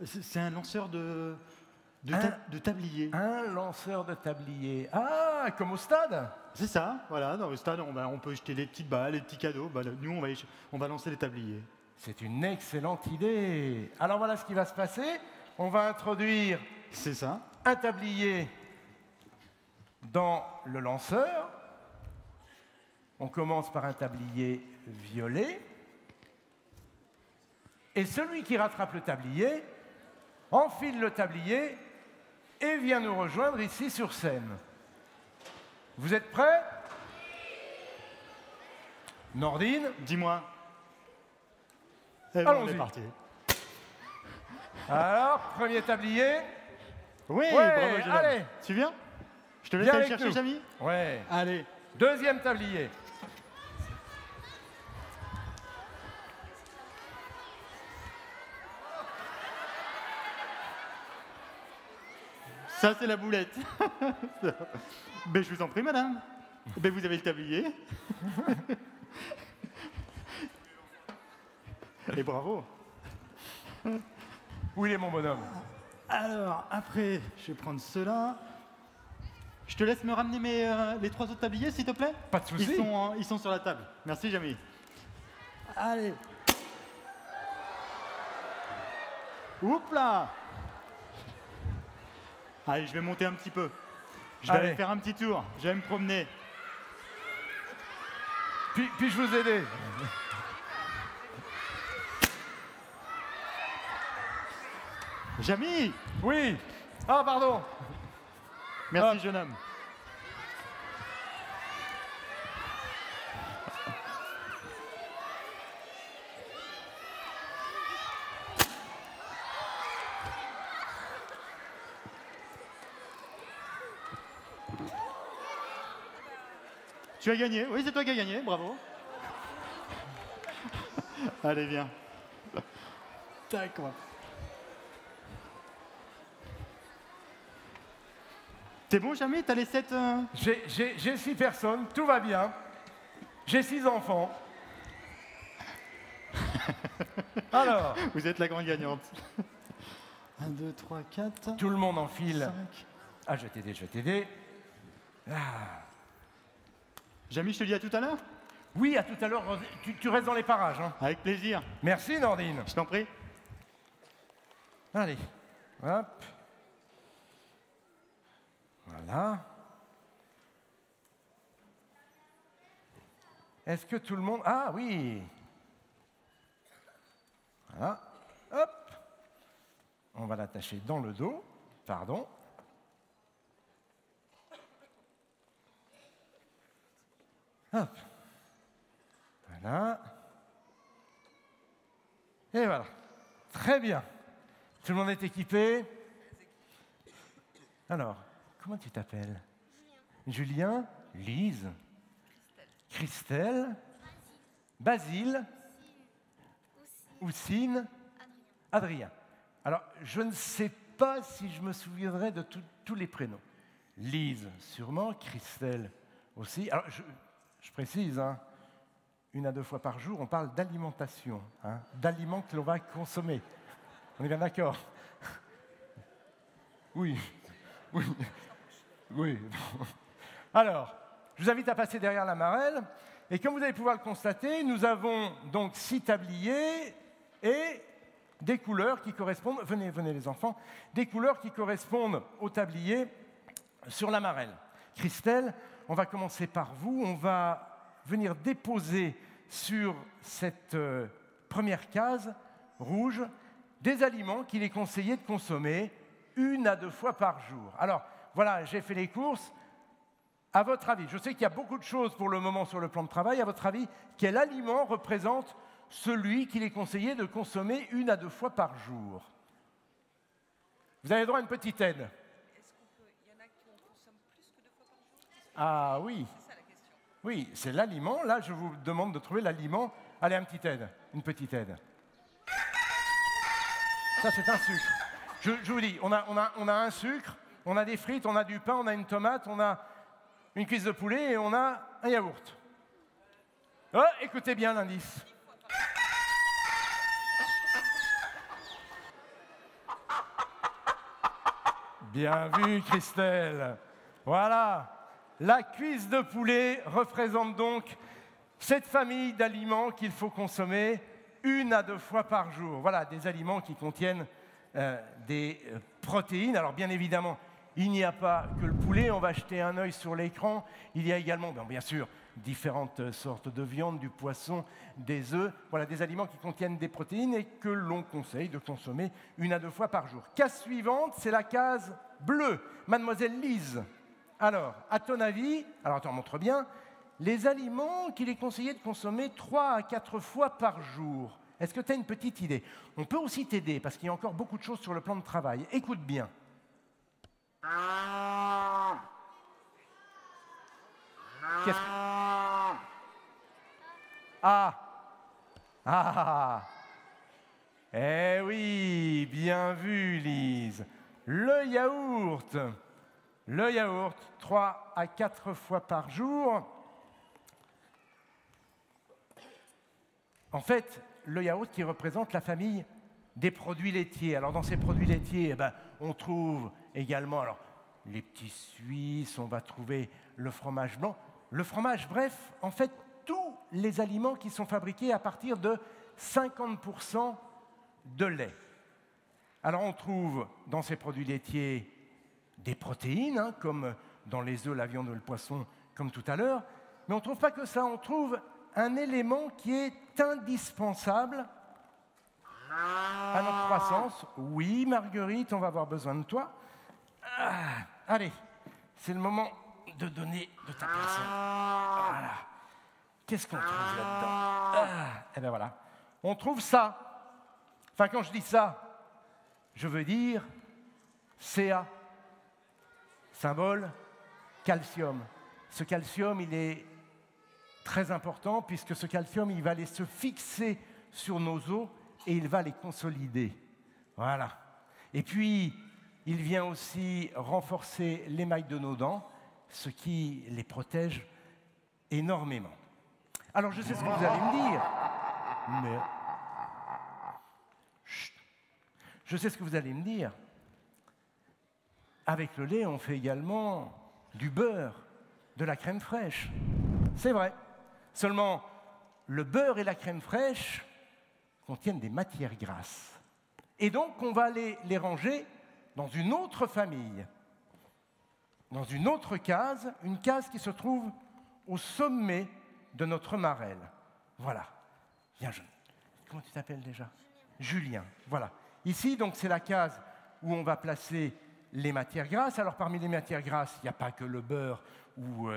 C'est un lanceur de tablier. Un lanceur de tablier. Ah, comme au stade? C'est ça, voilà. Dans le stade, on peut jeter des petites balles, des petits cadeaux. Bah, nous, on va lancer les tabliers. C'est une excellente idée. Alors voilà ce qui va se passer. On va introduire C'est ça. un tablier dans le lanceur. On commence par un tablier violet. Et celui qui rattrape le tablier enfile le tablier et vient nous rejoindre ici sur scène. Vous êtes prêts? Nordine? Dis-moi. Eh ben, on Allons-y. est parti. Alors, premier tablier. Oui, Ouais, bravo, jeune homme. allez. Tu viens? Je te laisse Viens aller avec chercher, nous. Jamy? Ouais. Allez. Deuxième tablier. Ça, c'est la boulette. Ben, je vous en prie, madame. Ben, vous avez le tablier. Et bravo. Où il est mon bonhomme? Alors, après, je vais prendre ceux-là. Je te laisse me ramener les 3 autres tabliers, s'il te plaît? Pas de souci. Ils sont sur la table. Merci, Jamy. Allez. Oups là. Allez, je vais monter un petit peu. Je vais Allez. aller faire un petit tour. Je vais me promener. Puis-je vous aider? Jamy! Oui. Ah, pardon. Merci, Ah. jeune homme. Tu as gagné. Oui, c'est toi qui as gagné. Bravo. Allez, viens. Tac, quoi. T'es bon, Jamy? T'as les 7... J'ai 6 personnes, tout va bien. J'ai 6 enfants. Alors, Vous êtes la grande gagnante. 1, 2, 3, 4, tout le monde enfile. 5... Ah, je vais t'aider. Ah. Jamy, je te dis à tout à l'heure? Oui, à tout à l'heure. Tu restes dans les parages. Hein. Avec plaisir. Merci, Nordine. Je t'en prie. Allez, hop. Voilà. Est-ce que tout le monde... Ah oui. Voilà. Hop. On va l'attacher dans le dos. Pardon. Hop. Voilà. Et voilà. Très bien. Tout le monde est équipé? Alors, comment tu t'appelles? Julien? Lise? Christelle, Basile, Houssine, Adrien. Alors, je ne sais pas si je me souviendrai de tous les prénoms. Lise, sûrement, Christelle aussi. Alors, je précise, hein, 1 à 2 fois par jour, on parle d'alimentation, hein, d'aliments que l'on va consommer. On est bien d'accord? Oui, oui, oui. Alors, je vous invite à passer derrière la marelle. Et comme vous allez pouvoir le constater, nous avons donc 6 tabliers et des couleurs qui correspondent, venez les enfants, des couleurs qui correspondent au tablier sur la marelle. Christelle, on va commencer par vous, on va venir déposer sur cette première case rouge des aliments qu'il est conseillé de consommer 1 à 2 fois par jour. Alors, voilà, j'ai fait les courses. À votre avis, je sais qu'il y a beaucoup de choses pour le moment sur le plan de travail, à votre avis, quel aliment représente celui qu'il est conseillé de consommer 1 à 2 fois par jour? Vous avez droit à une petite aide. Est-ce qu'il y en a qui en consomment plus que 2 fois par jour? Ah oui. C'est ça la question. Oui, c'est l'aliment. Là, je vous demande de trouver l'aliment. Allez, une petite aide. Ça, c'est un sucre. Je vous dis, on a un sucre, on a des frites, on a du pain, on a une tomate, on a une cuisse de poulet et on a un yaourt. Oh, écoutez bien l'indice. Bien vu, Christelle. Voilà. La cuisse de poulet représente donc cette famille d'aliments qu'il faut consommer 1 à 2 fois par jour. Voilà, des aliments qui contiennent des protéines. Alors, bien évidemment, il n'y a pas que le poulet. On va jeter un œil sur l'écran. Il y a également, bien sûr, différentes sortes de viande, du poisson, des œufs. Voilà, des aliments qui contiennent des protéines et que l'on conseille de consommer 1 à 2 fois par jour. Case suivante, c'est la case bleue. Mademoiselle Lise. Alors, à ton avis, alors attends, montre bien, les aliments qu'il est conseillé de consommer 3 à 4 fois par jour. Est-ce que tu as une petite idée? On peut aussi t'aider parce qu'il y a encore beaucoup de choses sur le plan de travail. Écoute bien. Qu'est-ce que... Ah. Eh oui, bien vu, Lise. Le yaourt. Le yaourt, 3 à 4 fois par jour. En fait, le yaourt qui représente la famille des produits laitiers. Alors, dans ces produits laitiers, on trouve également les petits Suisses, on va trouver le fromage blanc. Le fromage, bref, en fait, tous les aliments qui sont fabriqués à partir de 50% de lait. Alors, on trouve dans ces produits laitiers des protéines, comme dans les œufs, la viande ou le poisson, comme tout à l'heure. Mais on ne trouve pas que ça, on trouve un élément qui est indispensable à notre croissance. Oui, Marguerite, on va avoir besoin de toi. Allez, c'est le moment de donner de ta personne. Voilà. Qu'est-ce qu'on trouve là-dedans? Eh bien voilà, on trouve ça. Enfin, quand je dis ça, je veux dire Ca, symbole calcium. Ce calcium, il est très important puisque ce calcium, il va aller se fixer sur nos os et il va les consolider. Voilà. Et puis, il vient aussi renforcer l'émail de nos dents, ce qui les protège énormément. Alors, je sais ce que vous allez me dire, mais... Chut. Je sais ce que vous allez me dire. Avec le lait, on fait également du beurre, de la crème fraîche. C'est vrai. Seulement, le beurre et la crème fraîche contiennent des matières grasses. Et donc, on va les ranger dans une autre famille, dans une autre case, une case qui se trouve au sommet de notre marelle. Voilà. Viens, jeune. Comment tu t'appelles déjà? Julien. Voilà. Ici, donc, c'est la case où on va placer les matières grasses. Alors, parmi les matières grasses, il n'y a pas que le beurre ou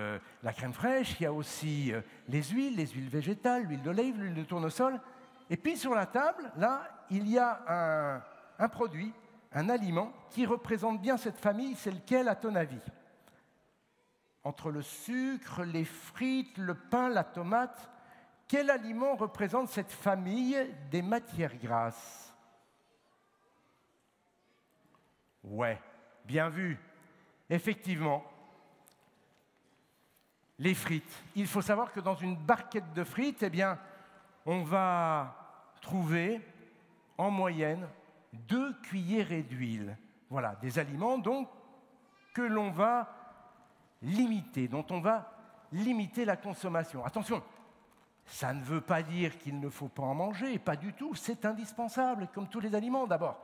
la crème fraîche, il y a aussi les huiles végétales, l'huile d'olive, l'huile de tournesol. Et puis, sur la table, là, il y a un produit, un aliment qui représente bien cette famille. C'est lequel, à ton avis? entre le sucre, les frites, le pain, la tomate, quel aliment représente cette famille des matières grasses? Ouais, bien vu. Effectivement, les frites. Il faut savoir que dans une barquette de frites, eh bien, on va trouver en moyenne 2 cuillerées d'huile. Voilà, des aliments donc que l'on va limiter, dont on va limiter la consommation. Attention, ça ne veut pas dire qu'il ne faut pas en manger, pas du tout, c'est indispensable, comme tous les aliments. D'abord,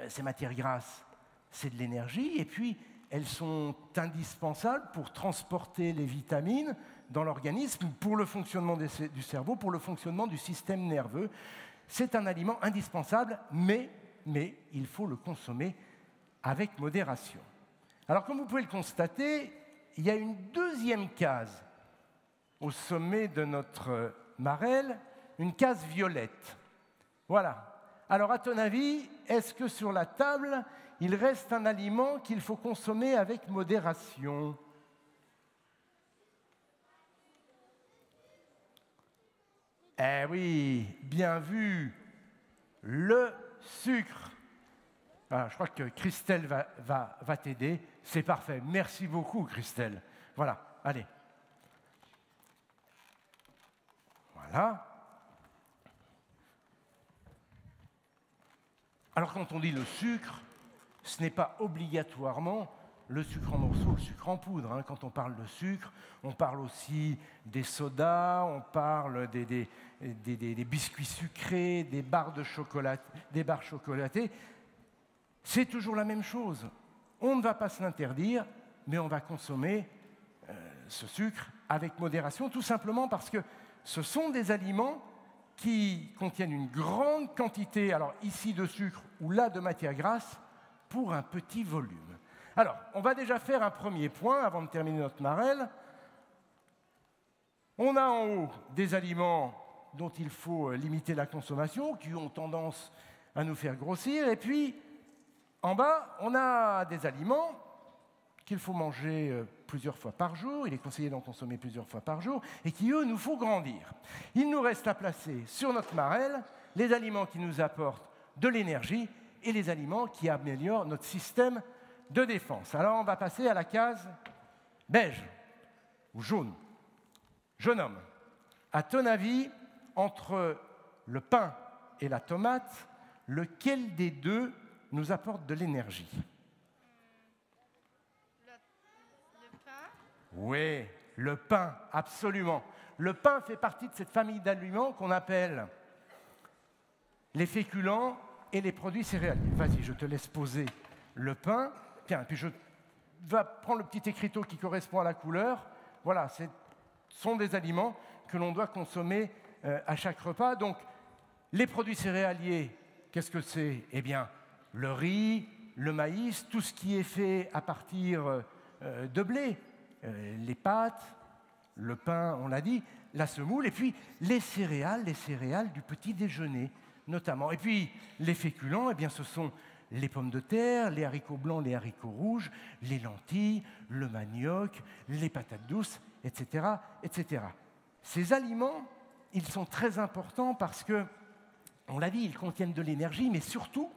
ces matières grasses, c'est de l'énergie, et puis elles sont indispensables pour transporter les vitamines dans l'organisme, pour le fonctionnement du cerveau, pour le fonctionnement du système nerveux. C'est un aliment indispensable, mais il faut le consommer avec modération. Alors, comme vous pouvez le constater, il y a une deuxième case au sommet de notre marelle, une case violette. Voilà. Alors, à ton avis, est-ce que sur la table, il reste un aliment qu'il faut consommer avec modération? Eh oui, bien vu, le sucre. Voilà, je crois que Christelle va t'aider. C'est parfait. Merci beaucoup, Christelle. Voilà, allez. Voilà. Alors, quand on dit le sucre, ce n'est pas obligatoirement le sucre en morceaux, le sucre en poudre. Hein. Quand on parle de sucre, on parle aussi des sodas, on parle des biscuits sucrés, des barres chocolatées. C'est toujours la même chose. On ne va pas se l'interdire, mais on va consommer ce sucre avec modération, tout simplement parce que ce sont des aliments qui contiennent une grande quantité, alors ici de sucre ou là de matière grasse, pour un petit volume. Alors, on va déjà faire un premier point avant de terminer notre marelle. On a en haut des aliments dont il faut limiter la consommation, qui ont tendance à nous faire grossir, et puis en bas, on a des aliments qu'il faut manger plusieurs fois par jour, il est conseillé d'en consommer plusieurs fois par jour, et qui, eux, nous font grandir. Il nous reste à placer sur notre marelle les aliments qui nous apportent de l'énergie et les aliments qui améliorent notre système de défense. Alors, on va passer à la case beige ou jaune. Jeune homme, à ton avis, entre le pain et la tomate, lequel des deux nous apporte de l'énergie? Le pain. Oui, le pain, absolument. Le pain fait partie de cette famille d'aliments qu'on appelle les féculents et les produits céréaliers. Vas-y, je te laisse poser le pain. Tiens, puis je vais prendre le petit écriteau qui correspond à la couleur. Voilà, ce sont des aliments que l'on doit consommer à chaque repas. Donc, les produits céréaliers, qu'est-ce que c'est? Eh bien, le riz, le maïs, tout ce qui est fait à partir de blé, les pâtes, le pain, on l'a dit, la semoule, et puis les céréales du petit déjeuner notamment. Et puis les féculents, eh bien, ce sont les pommes de terre, les haricots blancs, les haricots rouges, les lentilles, le manioc, les patates douces, etc., etc. Ces aliments, ils sont très importants parce que, on l'a dit, ils contiennent de l'énergie, mais surtout,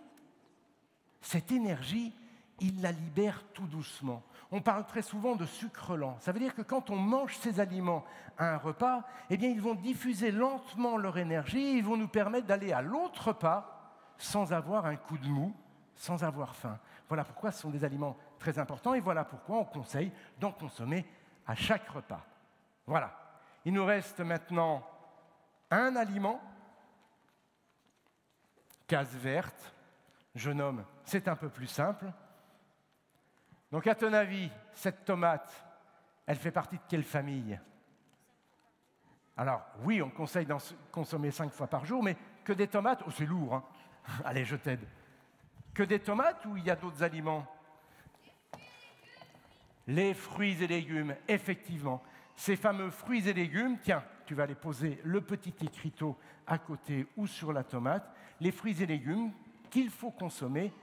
cette énergie, ils la libèrent tout doucement. On parle très souvent de sucre lent. Ça veut dire que quand on mange ces aliments à un repas, eh bien, ils vont diffuser lentement leur énergie, ils vont nous permettre d'aller à l'autre repas sans avoir un coup de mou, sans avoir faim. Voilà pourquoi ce sont des aliments très importants et voilà pourquoi on conseille d'en consommer à chaque repas. Voilà. Il nous reste maintenant un aliment, case verte. Jeune homme, c'est un peu plus simple. Donc, à ton avis, cette tomate, elle fait partie de quelle famille? Alors, oui, on conseille d'en consommer 5 fois par jour, mais que des tomates? Oh, c'est lourd, hein. Allez, je t'aide. Que des tomates ou il y a d'autres aliments? Les fruits et légumes, effectivement. Ces fameux fruits et légumes, tiens, tu vas aller poser le petit écriteau à côté ou sur la tomate. Les fruits et légumes qu'il faut consommer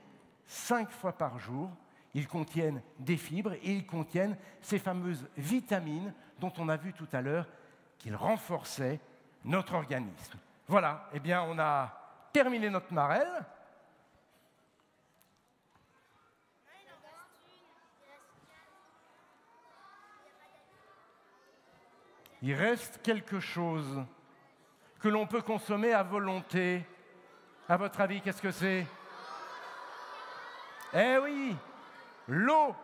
5 fois par jour. Ils contiennent des fibres et ils contiennent ces fameuses vitamines dont on a vu tout à l'heure qu'ils renforçaient notre organisme. Voilà, eh bien on a terminé notre marelle. Il reste quelque chose que l'on peut consommer à volonté. À votre avis, qu'est-ce que c'est? Eh oui, l'eau.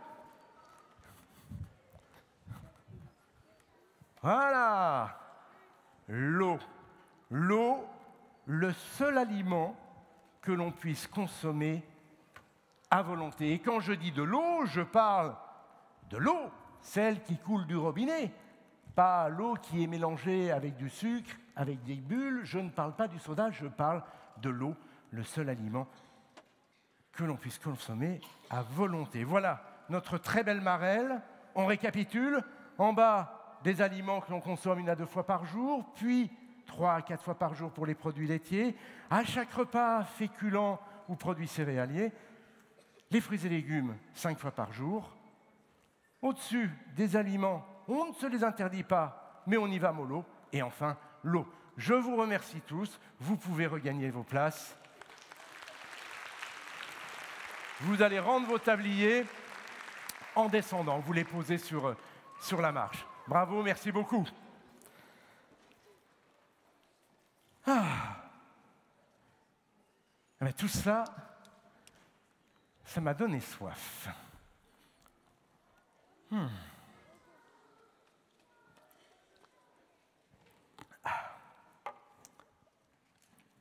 Voilà, l'eau. L'eau, le seul aliment que l'on puisse consommer à volonté. Et quand je dis de l'eau, je parle de l'eau, celle qui coule du robinet, pas l'eau qui est mélangée avec du sucre, avec des bulles. Je ne parle pas du soda, je parle de l'eau, le seul aliment que l'on puisse consommer à volonté. Voilà notre très belle marelle. On récapitule. En bas, des aliments que l'on consomme 1 à 2 fois par jour, puis 3 à 4 fois par jour pour les produits laitiers. À chaque repas, féculents ou produits céréaliers. Les fruits et légumes, 5 fois par jour. Au-dessus, des aliments, on ne se les interdit pas, mais on y va mollo. Et enfin, l'eau. Je vous remercie tous. Vous pouvez regagner vos places. Vous allez rendre vos tabliers en descendant. Vous les posez sur la marche. Bravo, merci beaucoup. Mais tout ça, ça m'a donné soif.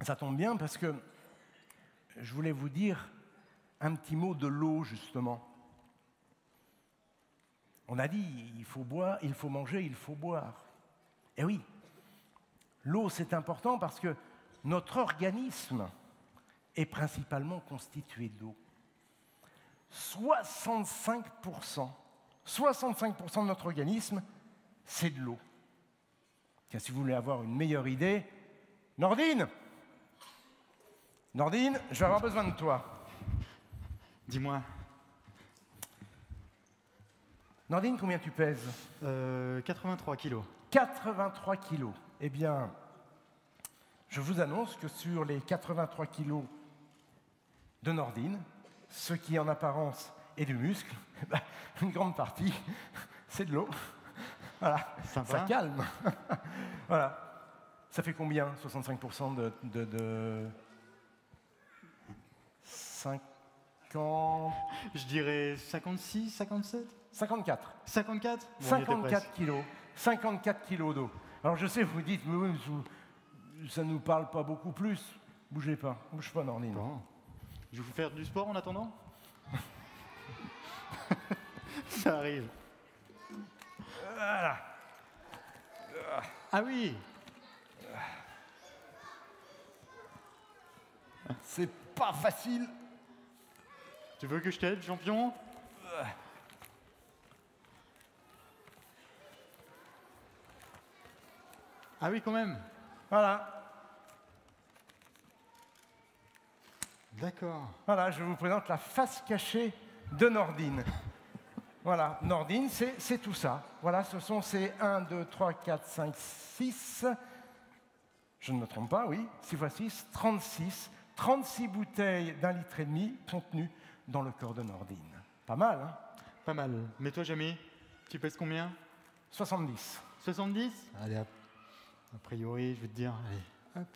Ça tombe bien parce que je voulais vous dire un petit mot de l'eau, justement. On a dit, il faut boire, il faut manger, il faut boire. Eh oui, l'eau, c'est important parce que notre organisme est principalement constitué d'eau. 65% de notre organisme, c'est de l'eau. Si vous voulez avoir une meilleure idée, Nordine, je vais avoir besoin de toi. Dis-moi. Nordine, combien tu pèses? 83 kilos. 83 kilos. Eh bien, je vous annonce que sur les 83 kilos de Nordine, ce qui en apparence est du muscle, une grande partie, c'est de l'eau. Voilà, Sympa. Ça calme. Voilà. Ça fait combien, 65% de 50... Je dirais 56, 57 54. 54 bon, 54 kilos. 54 kilos d'eau. Alors je sais, vous dites, mais oui, ça ne nous parle pas beaucoup plus. Bougez pas. Bouge pas, Nordine. Bon. Je vais vous faire du sport en attendant. Ça arrive. Voilà. Ah oui. C'est pas facile. Tu veux que je t'aide, champion? Ah oui, quand même. Voilà. D'accord. Voilà, je vous présente la face cachée de Nordine. Voilà, Nordine, c'est tout ça. Voilà, ce sont ces 1, 2, 3, 4, 5, 6. Je ne me trompe pas, oui. 6 fois 6, 36. 36 bouteilles d'1,5 litre contenues dans le corps de Nordine. Pas mal, hein? Pas mal. Mais toi, Jamy, tu pèses combien? 70. 70? Allez, hop. A priori, je vais te dire, allez, hop.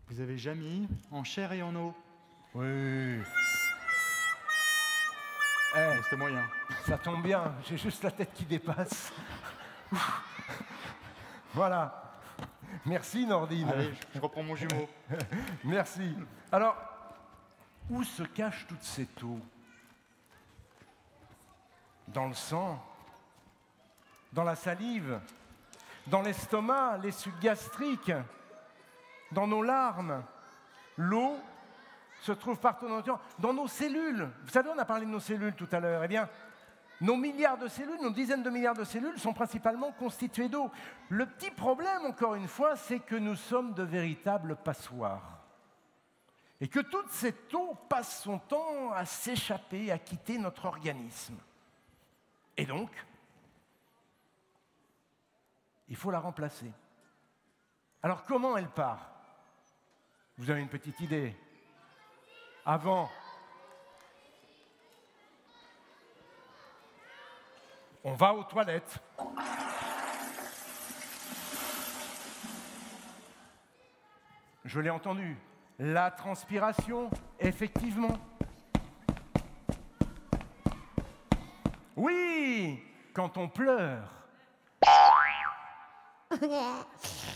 Vous avez Jamy en chair et en eau. Oui. C'était moyen. Ça tombe bien, j'ai juste la tête qui dépasse. Voilà. Merci, Nordine. Allez, je reprends mon jumeau. Merci. Alors, où se cache toute cette eau? Dans le sang? Dans la salive? Dans l'estomac, les sucs gastriques? Dans nos larmes? L'eau se trouve partout dans nos cellules. Vous savez, on a parlé de nos cellules tout à l'heure. Eh bien, nos milliards de cellules, nos dizaines de milliards de cellules sont principalement constituées d'eau. Le petit problème, encore une fois, c'est que nous sommes de véritables passoires. et que toute cette eau passe son temps à s'échapper, à quitter notre organisme. Et donc, il faut la remplacer. Alors comment elle part? Vous avez une petite idée? Avant, on va aux toilettes. Je l'ai entendu. La transpiration, effectivement. Oui, quand on pleure.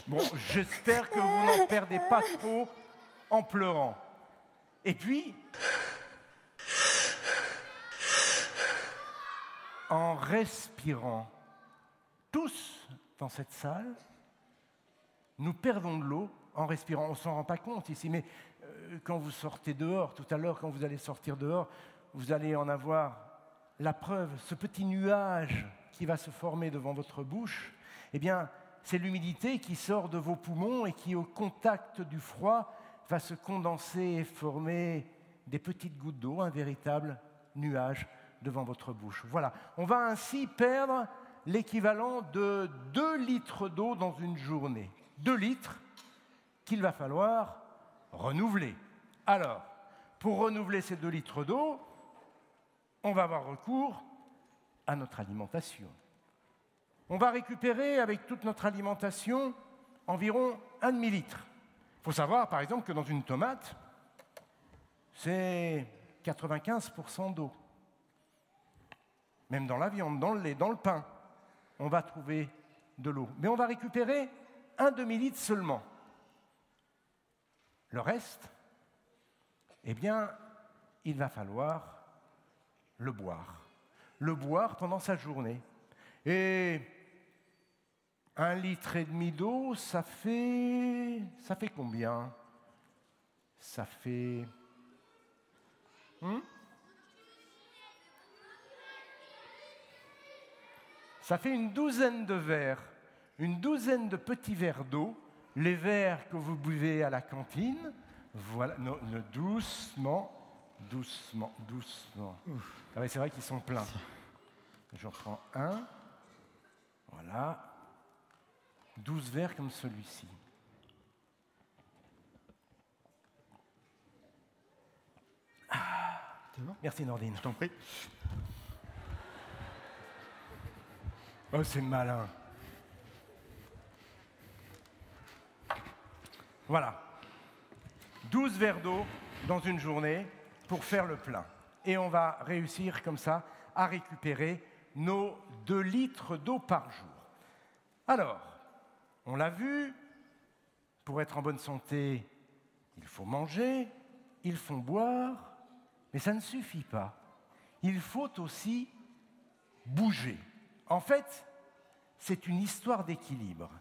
Bon, j'espère que vous n'en perdez pas trop en pleurant. Et puis, en respirant. Tous dans cette salle, nous perdons de l'eau en respirant. On ne s'en rend pas compte ici, mais quand vous sortez dehors, tout à l'heure, quand vous allez sortir dehors, vous allez en avoir la preuve. Ce petit nuage qui va se former devant votre bouche, eh bien, c'est l'humidité qui sort de vos poumons et qui, au contact du froid, va se condenser et former des petites gouttes d'eau, un véritable nuage devant votre bouche. Voilà, on va ainsi perdre l'équivalent de 2 litres d'eau dans une journée. 2 litres qu'il va falloir renouveler. Alors, pour renouveler ces 2 litres d'eau, on va avoir recours à notre alimentation. On va récupérer avec toute notre alimentation environ 1 demi-litre. Il faut savoir, par exemple, que dans une tomate, c'est 95% d'eau. Même dans la viande, dans le lait, dans le pain, on va trouver de l'eau. Mais on va récupérer 1 demi-litre seulement. Le reste, eh bien, il va falloir le boire. Le boire pendant sa journée. Et 1,5 litre d'eau, ça fait combien? Ça fait... Ça fait une douzaine de verres, une douzaine de petits verres d'eau, les verres que vous buvez à la cantine. Voilà, doucement, doucement, doucement. Ah oui, c'est vrai qu'ils sont pleins. J'en prends un. Voilà. 12 verres comme celui-ci. Ah, merci Nordine. Je t'en prie. Oh, c'est malin. Voilà. 12 verres d'eau dans une journée pour faire le plein. Et on va réussir comme ça à récupérer nos 2 litres d'eau par jour. Alors, on l'a vu, pour être en bonne santé, il faut manger, il faut boire, mais ça ne suffit pas. Il faut aussi bouger. En fait, c'est une histoire d'équilibre.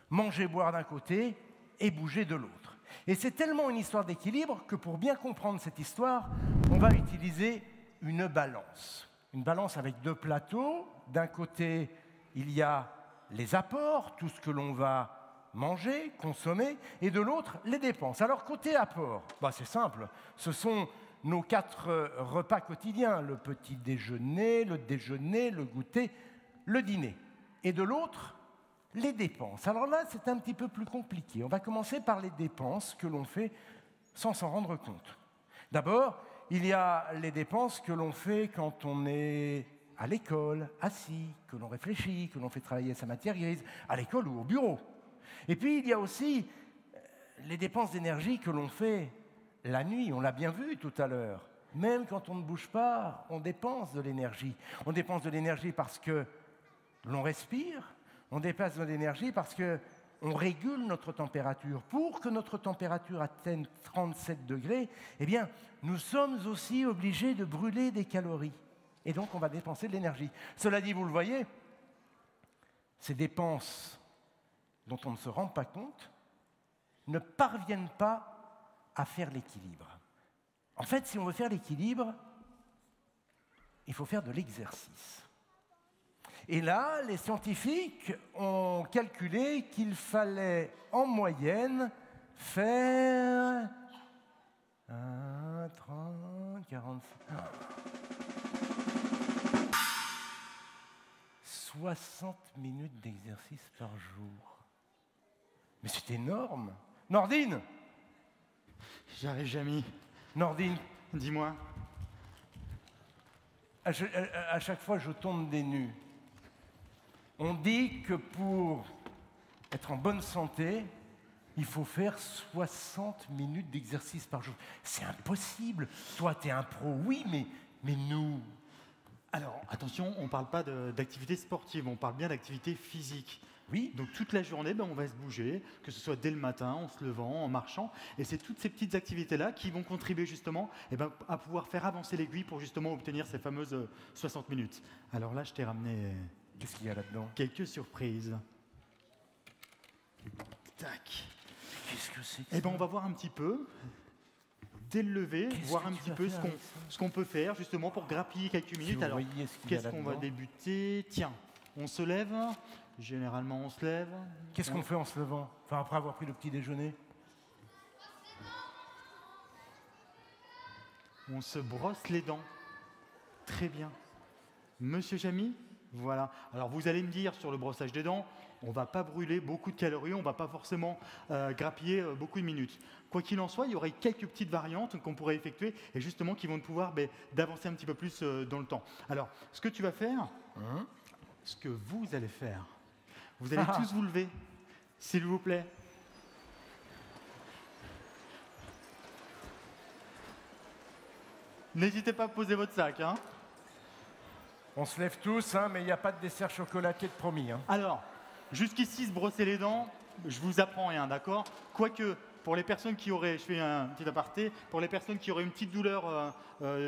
Manger, boire d'un côté et bouger de l'autre. Et c'est tellement une histoire d'équilibre que pour bien comprendre cette histoire, on va utiliser une balance. Une balance avec 2 plateaux. D'un côté, il y a les apports, tout ce que l'on va manger, consommer, et de l'autre, les dépenses. Alors, côté apport, c'est simple. Ce sont nos 4 repas quotidiens, le petit déjeuner, le goûter, le dîner. Et de l'autre, les dépenses. Alors là, c'est un petit peu plus compliqué. On va commencer par les dépenses que l'on fait sans s'en rendre compte. D'abord, il y a les dépenses que l'on fait quand on est à l'école, assis, que l'on réfléchit, que l'on fait travailler sa matière grise, à l'école ou au bureau. Et puis, il y a aussi les dépenses d'énergie que l'on fait la nuit. On l'a bien vu tout à l'heure. Même quand on ne bouge pas, on dépense de l'énergie. On dépense de l'énergie parce que l'on respire, on dépense de l'énergie parce qu'on régule notre température. Pour que notre température atteigne 37 degrés, eh bien, nous sommes aussi obligés de brûler des calories. Et donc, on va dépenser de l'énergie. Cela dit, vous le voyez, ces dépenses dont on ne se rend pas compte ne parviennent pas à faire l'équilibre. En fait, si on veut faire l'équilibre, il faut faire de l'exercice. Et là, les scientifiques ont calculé qu'il fallait en moyenne faire 1, 30, 45... 60 minutes d'exercice par jour. Mais c'est énorme. Nordine! J'arrive, Jamy. Nordine, Dis-moi. à chaque fois, je tombe des nues. On dit que pour être en bonne santé, il faut faire 60 minutes d'exercice par jour. C'est impossible. Toi, tu es un pro, oui, mais nous... Alors, attention, on ne parle pas d'activité sportive, on parle bien d'activité physique. Oui. Donc toute la journée, on va se bouger, que ce soit dès le matin, en se levant, en marchant. Et c'est toutes ces petites activités-là qui vont contribuer justement à pouvoir faire avancer l'aiguille pour justement obtenir ces fameuses 60 minutes. Alors là, je t'ai ramené Qu'est-ce qu'il y a là-dedans? quelques surprises. Tac. Qu'est-ce que c'est que On va voir un petit peu, dès le lever, Qu'est-ce voir que un tu petit vas peu faire avec ça ce qu'on peut faire justement pour grappiller quelques minutes. vous Alors, voyez ce qu'il y a qu'est-ce qu'on va là-dedans. débuter? Tiens, on se lève. Généralement, on se lève. Qu'est-ce qu'on fait en se levant? Enfin, après avoir pris le petit déjeuner? On se brosse les dents. Très bien. Monsieur Jamy, voilà. Alors, vous allez me dire sur le brossage des dents, on ne va pas brûler beaucoup de calories, on ne va pas forcément grappiller beaucoup de minutes. Quoi qu'il en soit, il y aurait quelques petites variantes qu'on pourrait effectuer et justement qui vont pouvoir d'avancer un petit peu plus dans le temps. Alors, ce que tu vas faire, ce que vous allez faire, vous allez tous vous lever, s'il vous plaît. N'hésitez pas à poser votre sac. Hein. On se lève tous, hein, mais il n'y a pas de dessert chocolaté de promis. Hein. Alors, jusqu'ici, se brosser les dents, je vous apprends rien, d'accord? Quoique, pour les personnes qui auraient, je fais un petit aparté, pour les personnes qui auraient une petite douleur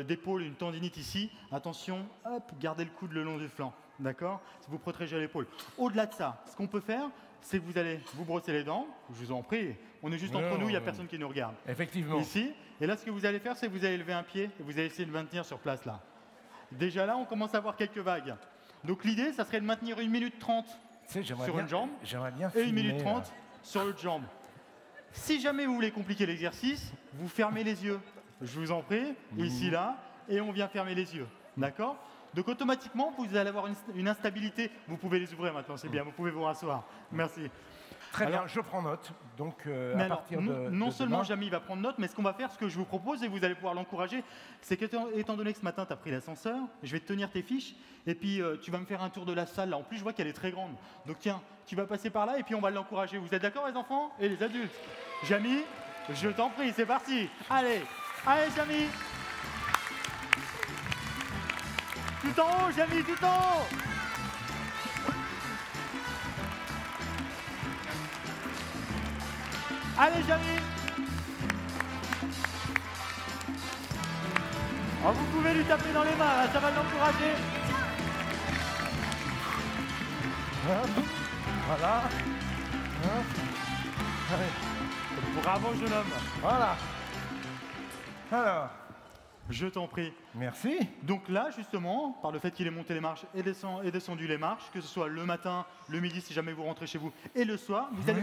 d'épaule, une tendinite ici, attention, hop, gardez le coude le long du flanc, d'accord? Vous protégez l'épaule. Au-delà de ça, ce qu'on peut faire, c'est que vous allez vous brosser les dents, je vous en prie, on est juste entre nous, il n'y a personne qui nous regarde. Effectivement. Ici, et là, ce que vous allez faire, c'est que vous allez lever un pied et vous allez essayer de le maintenir sur place, là. Déjà là, on commence à avoir quelques vagues. Donc l'idée, ça serait de maintenir 1 minute 30 Tu sais, sur une jambe j'aimerais bien et 1 filmer, minute 30 sur l'autre jambe. Si jamais vous voulez compliquer l'exercice, vous fermez les yeux. Je vous en prie, ici, là, et on vient fermer les yeux. D'accord? Donc automatiquement, vous allez avoir une instabilité. Vous pouvez les ouvrir maintenant, c'est bien, vous pouvez vous rasseoir. Merci. Très Alors- bien, je prends note. Donc, Mais à alors, partir non de seulement demain- Jamy va prendre note, mais ce qu'on va faire, ce que je vous propose, et vous allez pouvoir l'encourager, c'est qu'étant donné que ce matin, tu as pris l'ascenseur, je vais te tenir tes fiches, et puis tu vas me faire un tour de la salle. Là. En plus, je vois qu'elle est très grande. Donc tiens, tu vas passer par là, et puis on va l'encourager. Vous êtes d'accord, les enfants et les adultes? Jamy, je t'en prie, c'est parti. Allez, allez, Jamy. Tout en haut, Jamy, tout en haut. Allez, Jamy. Oh, vous pouvez lui taper dans les mains, là, ça va l'encourager. Voilà. Hein. Allez, Bravo, jeune homme. voilà. Alors, Je t'en prie. merci. Donc là, justement, par le fait qu'il ait monté les marches et descendu les marches, que ce soit le matin, le midi, si jamais vous rentrez chez vous, et le soir, vous allez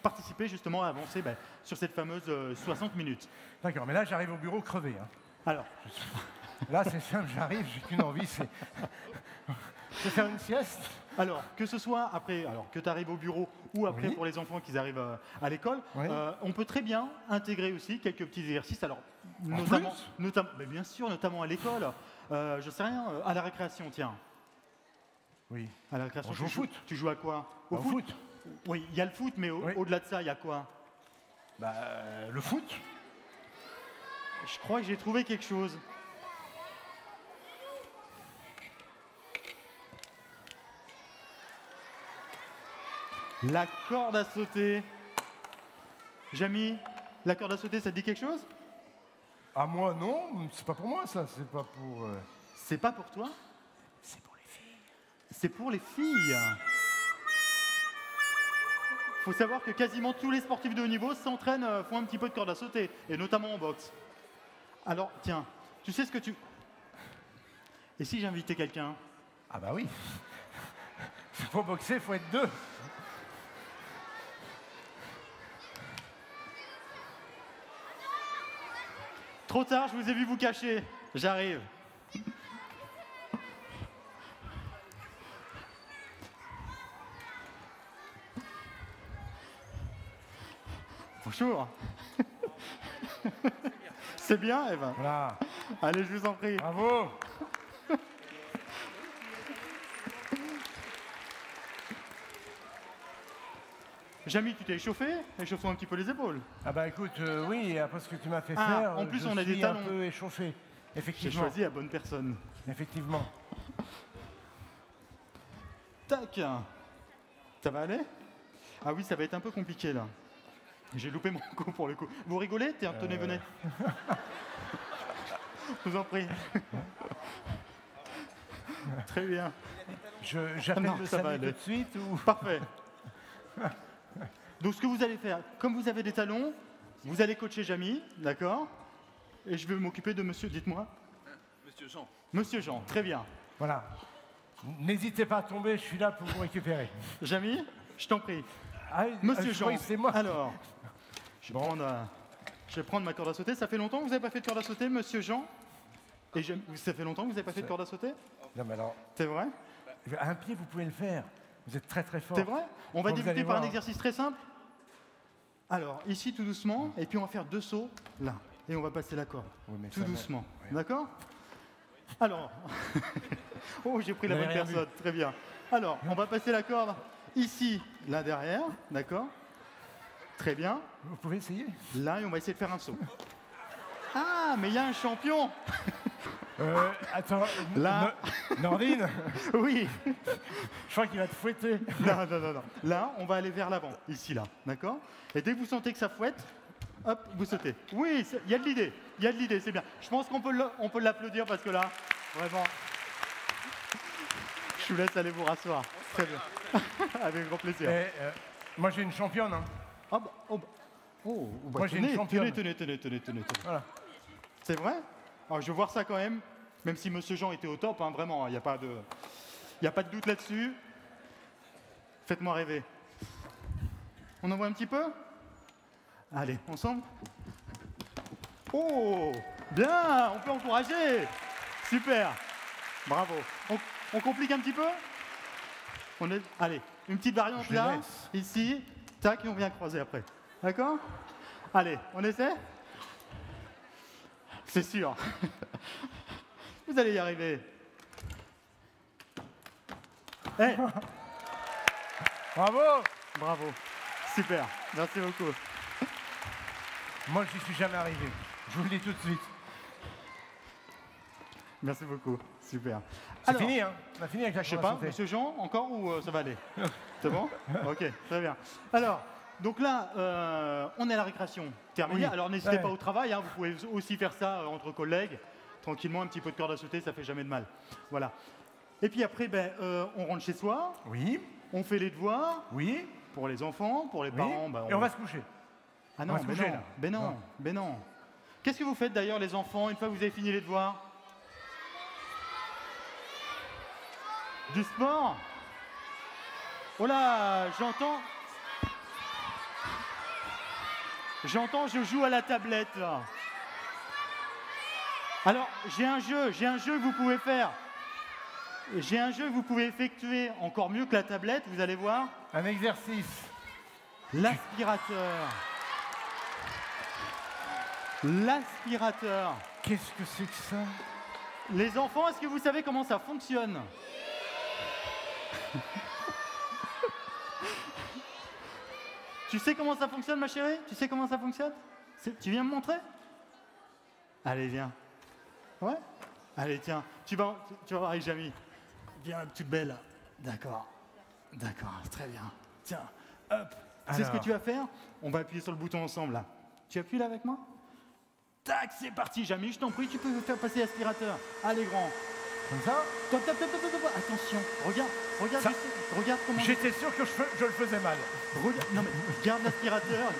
participer justement à avancer sur cette fameuse 60 minutes. D'accord, mais là, j'arrive au bureau crevé. Hein. Alors, Là, c'est simple, j'arrive, j'ai qu'une envie, c'est de faire une sieste. alors, que ce soit après, alors que tu arrives au bureau ou après Oui. pour les enfants qui arrivent à l'école, Oui. on peut très bien intégrer aussi quelques petits exercices. Alors, plus mais bien sûr, notamment à l'école. Je sais rien, à la récréation, tiens. Oui. À la récréation, On joue au foot. Tu joues à quoi? Au foot. Oui, il y a le foot, mais Oui. au-delà de ça, il y a quoi? Bah, le foot. Je crois que j'ai trouvé quelque chose. La corde à sauter. Jamy, la corde à sauter, ça te dit quelque chose? Ah, moi, non, c'est pas pour moi, ça, c'est pas pour... C'est pas pour toi? C'est pour les filles. C'est pour les filles. Faut savoir que quasiment tous les sportifs de haut niveau s'entraînent, font un petit peu de corde à sauter, et notamment en boxe. Alors, tiens, tu sais ce que tu... Et si j'invitais quelqu'un? Ah bah oui. Pour boxer, il faut être deux. Trop tard, je vous ai vu vous cacher. J'arrive. Bonjour. C'est bien, Eva. Voilà. Allez, je vous en prie. Bravo. Jamy, tu t'es échauffé? Échauffons un petit peu les épaules. Ah bah écoute, oui, après ce que tu m'as fait Ah, faire, en plus, je on a des suis talons. un peu échauffé. J'ai Effectivement. choisi la bonne personne. Effectivement. Tac. Ça va aller? Ah oui, ça va être un peu compliqué là. J'ai loupé mon coup pour le coup. Vous rigolez? Tenez, venez. Je vous en prie. Très bien. J'appelle Non, le ça va SAMU aller. tout de suite ou... Parfait. Donc ce que vous allez faire, comme vous avez des talons, vous allez coacher Jamy, d'accord? Et je vais m'occuper de monsieur, dites-moi. Monsieur Jean. Monsieur Jean, très bien. Voilà. N'hésitez pas à tomber, je suis là pour vous récupérer. Jamy, je t'en prie. Ah, Monsieur je Jean, croyais que c'est moi. alors, je vais prendre ma corde à sauter. Ça fait longtemps que vous n'avez pas fait de corde à sauter, monsieur Jean? Et ça fait longtemps que vous n'avez pas fait de corde à sauter? Non mais alors, C'est vrai? à un pied, vous pouvez le faire. Vous êtes très très fort. C'est vrai? On va Bon, vous débuter allez par un voir. exercice très simple. Alors, ici tout doucement, et puis on va faire 2 sauts là. Et on va passer la corde. Oui, mais Tout ça, doucement. ouais. D'accord? Alors. Oh, j'ai pris la Vous bonne avez rien personne. Très bien. Alors, on va passer la corde ici, là derrière. D'accord? Très bien. Vous pouvez essayer? Là, et on va essayer de faire un saut. Ah, mais il y a un champion! Attends, Là. Nordine, Oui! je crois qu'il va te fouetter. Non, non, non, non. Là, on va aller vers l'avant, ici, là. D'accord? Et dès que vous sentez que ça fouette, hop, vous sautez. Oui, il y a de l'idée. Il y a de l'idée, c'est bien. Je pense qu'on peut l'applaudir parce que là, vraiment, je vous laisse aller vous rasseoir. Très bien. Avec grand plaisir. Moi j'ai une championne. Hein. Ah bah, oh, bah. Oh, bah, Moi, j'ai une tenez, championne. tenez. Voilà. C'est vrai? Alors, je veux voir ça quand même, même si Monsieur Jean était au top, hein, vraiment, il n'y a pas de doute là-dessus. Faites-moi rêver. On en voit un petit peu? Allez, ensemble. Oh, bien, on peut encourager. Super, bravo. On complique un petit peu? Allez, une petite variante Je les là, laisse. ici, tac, et on vient croiser après. D'accord? Allez, on essaie? C'est sûr. Vous allez y arriver. Eh, Bravo. bravo. Super. Merci beaucoup. Moi je n'y suis jamais arrivé. Je vous le dis tout de suite. Merci beaucoup. Super. C'est Alors, fini, hein? On a fini avec la je sais corde à pas, sauter. monsieur Jean, encore ou ça va aller? C'est bon? Ok, très bien. Alors, donc là, on est à la récréation terminée. Oui. Alors n'hésitez Ouais. pas au travail, hein, vous pouvez aussi faire ça entre collègues, tranquillement, un petit peu de corde à sauter, ça fait jamais de mal. Voilà. Et puis après, on rentre chez soi, Oui, on fait les devoirs, oui, pour les enfants, pour les oui. parents. Et on va se coucher. Ah on non, va se mais coucher, non, là. mais non, Non. mais non. Qu'est-ce que vous faites d'ailleurs les enfants, une fois que vous avez fini les devoirs? Du sport? Oh là, j'entends, je joue à la tablette là. Alors, j'ai un jeu que vous pouvez faire. J'ai un jeu que vous pouvez effectuer encore mieux que la tablette, vous allez voir. Un exercice. L'aspirateur. L'aspirateur. Qu'est-ce que c'est que ça? Les enfants, est-ce que vous savez comment ça fonctionne? Tu sais comment ça fonctionne, ma chérie? Tu sais comment ça fonctionne? Tu viens me montrer? Allez, viens. Ouais? Allez, tiens. Tu vas voir avec Jamy. Viens, toute belle. D'accord. D'accord, très bien. Tiens, hop. Tu sais ce que Alors. tu vas faire? On va appuyer sur le bouton ensemble, là. Tu appuies là avec moi? Tac, c'est parti, Jamy, je t'en prie, tu peux faire passer l'aspirateur. Allez, grand. Comme ça? Top, top, top, top, top, top. Attention, regarde, Ça- regarde comment... J'étais sûr que je le faisais mal. Non mais, garde l'aspirateur,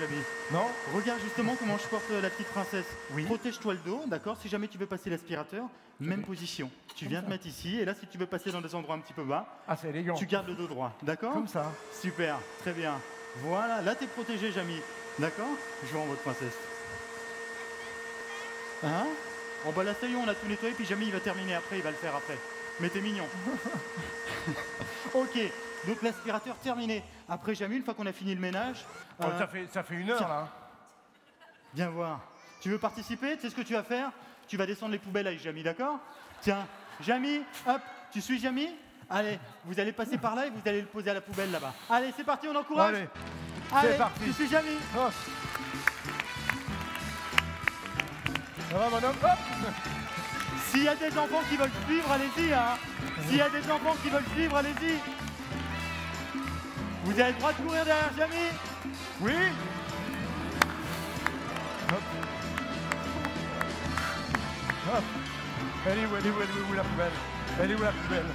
Jamy. Non? Regarde justement comment je porte la petite princesse. Oui. Protège-toi le dos, d'accord? Si jamais tu veux passer l'aspirateur, même position. Tu viens te mettre ici, et là, si tu veux passer dans des endroits un petit peu bas, Ah, c'est élégant. tu gardes le dos droit, d'accord? Comme ça. Super, très bien. Voilà, là, t'es protégé, Jamy. D'accord? Je rends votre princesse. Hein? Oh bah là, ça y est, on a tout nettoyé, puis Jamy, il va terminer après, il va le faire après. Mais t'es mignon. Ok, donc l'aspirateur terminé. Après Jamy, une fois qu'on a fini le ménage... Oh, ça fait 1 heure, tiens. là. Viens voir. Tu veux participer? Tu sais ce que tu vas faire? Tu vas descendre les poubelles avec Jamy, d'accord? Tiens, Jamy, hop, tu suis Jamy? Allez, vous allez passer par là et vous allez le poser à la poubelle là-bas. Allez, c'est parti, on encourage. Allez, Allez, c'est parti. tu suis Jamy. Oh. Ça va, mon homme? Hop. S'il y a des enfants qui veulent suivre, allez-y. Hein. S'il y a des enfants qui veulent suivre, allez-y. Vous avez le droit de courir derrière Jamy. Oui. Hop. Hop. Elle est où la poubelle? Elle est où la poubelle?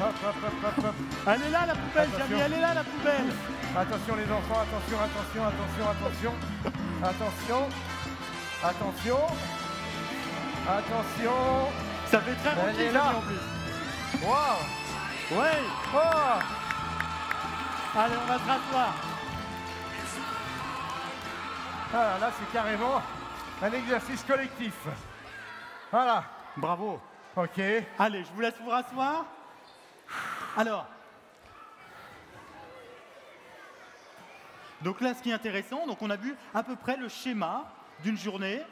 Hop, hop, hop, hop, hop. Elle est là la poubelle, Attention. Jamy, elle est là la poubelle. Attention les enfants, attention, attention, attention, attention. Attention. Attention. Attention. Ça fait très Elle gentil, est Jamy, là. en plus. Wow. Ouais. Oh. Allez, on va se rasseoir. Ah, là, c'est carrément un exercice collectif. Voilà. Bravo. Ok. Allez, je vous laisse vous rasseoir. Alors. Donc là, ce qui est intéressant, donc on a vu à peu près le schéma d'une journée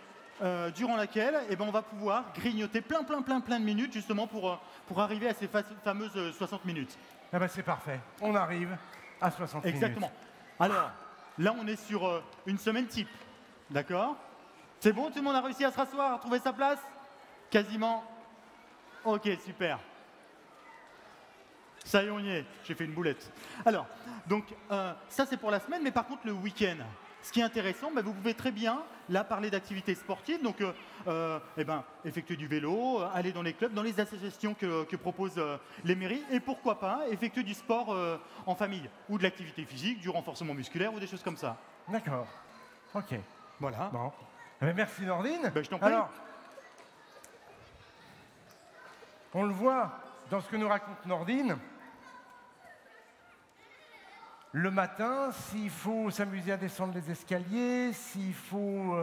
durant laquelle on va pouvoir grignoter plein de minutes justement pour arriver à ces fameuses 60 minutes. Ah ben, c'est parfait. On arrive à 60 minutes. Exactement. Alors, là, on est sur une semaine type. D'accord? C'est bon, tout le monde a réussi à se rasseoir, à trouver sa place? Quasiment. Ok, super. Ça y est, on y est. J'ai fait une boulette. Alors, donc, ça, c'est pour la semaine, mais par contre, le week-end, ce qui est intéressant, vous pouvez très bien, là, parler d'activités sportives, donc, effectuer du vélo, aller dans les clubs, dans les associations que proposent les mairies, et pourquoi pas, effectuer du sport en famille, ou de l'activité physique, du renforcement musculaire, ou des choses comme ça. D'accord. Ok. Voilà. Bon. Eh ben, merci Nordine. Ben, je t'en prie. Alors, on le voit dans ce que nous raconte Nordine. Le matin, s'il faut s'amuser à descendre les escaliers, s'il faut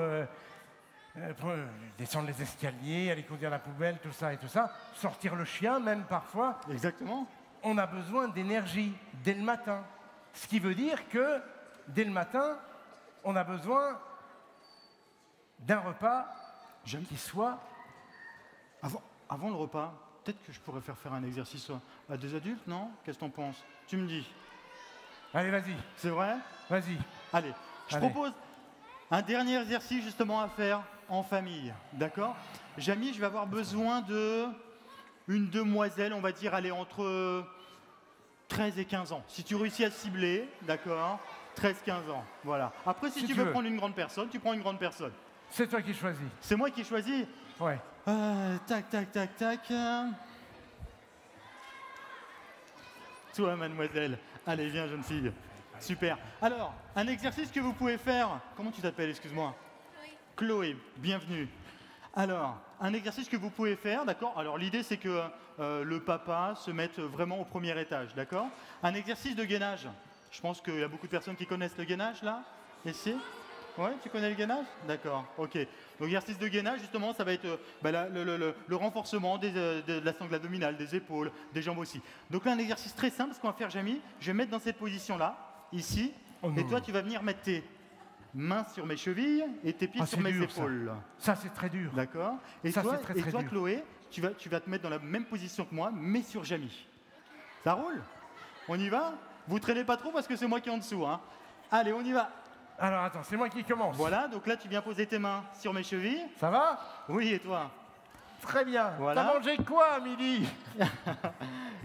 descendre les escaliers, aller conduire la poubelle, tout ça et tout ça, sortir le chien même parfois, Exactement. on a besoin d'énergie dès le matin. Ce qui veut dire que dès le matin, on a besoin d'un repas qui soit... Avant le repas, peut-être que je pourrais faire un exercice à des adultes, non? Qu'est-ce que t'en penses? Tu me dis. Allez, vas-y, C'est vrai? vas-y. Allez, je Allez. propose un dernier exercice justement à faire en famille, d'accord? Jamy, je vais avoir besoin de une demoiselle, on va dire, aller entre 13 et 15 ans. Si tu réussis à cibler, d'accord? 13-15 ans, voilà. Après, si tu veux prendre une grande personne, tu prends une grande personne. C'est toi qui choisis. C'est moi qui choisis. Ouais. Tac, tac, tac, tac. Toi, mademoiselle. Allez, viens, jeune fille. Super. Alors, un exercice que vous pouvez faire. Comment tu t'appelles, excuse-moi? Chloé, bienvenue. Alors, un exercice que vous pouvez faire, d'accord? Alors, l'idée, c'est que le papa se mette vraiment au premier étage, d'accord? Un exercice de gainage. Je pense qu'il y a beaucoup de personnes qui connaissent le gainage, là. Ici? Ouais, tu connais le gainage? D'accord, ok. Donc, l'exercice de gainage, justement, ça va être le renforcement de la sangle abdominale, des épaules, des jambes aussi. Donc là, un exercice très simple, ce qu'on va faire, Jamy, je vais me mettre dans cette position-là, ici, et toi, tu vas venir mettre tes mains sur mes chevilles et tes pieds sur mes épaules. Ça, c'est très dur. D'accord? Et Ça, toi, c'est très, très dur. Chloé, tu vas te mettre dans la même position que moi, mais sur Jamy. Ça roule? On y va? Vous traînez pas trop parce que c'est moi qui est en dessous, hein. Allez, on y va. Alors, attends, c'est moi qui commence. Voilà, donc là, tu viens poser tes mains sur mes chevilles. Ça va? Oui, et toi? Très bien. Voilà. T'as mangé quoi à midi?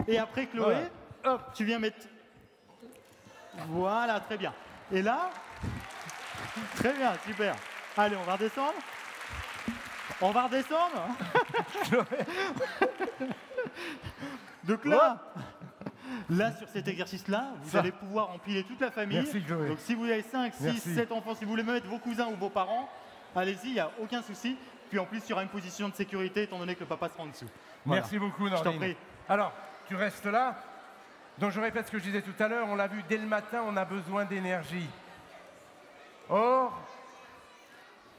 Et après, Chloé, hop, tu viens mettre... Voilà, très bien. Et là, très bien, super. Allez, on va redescendre. On va redescendre. Donc là, sur cet exercice-là, vous allez pouvoir empiler toute la famille. Merci, Chloé. Donc si vous avez 5, 6, Merci. 7 enfants, si vous voulez mettre vos cousins ou vos parents, allez-y, il n'y a aucun souci. Puis en plus, il y aura une position de sécurité étant donné que le papa sera en dessous. Voilà. Merci beaucoup, Je t'en Nordine. prie. Alors, tu restes là. Donc, je répète ce que je disais tout à l'heure. On l'a vu, dès le matin, on a besoin d'énergie. Or,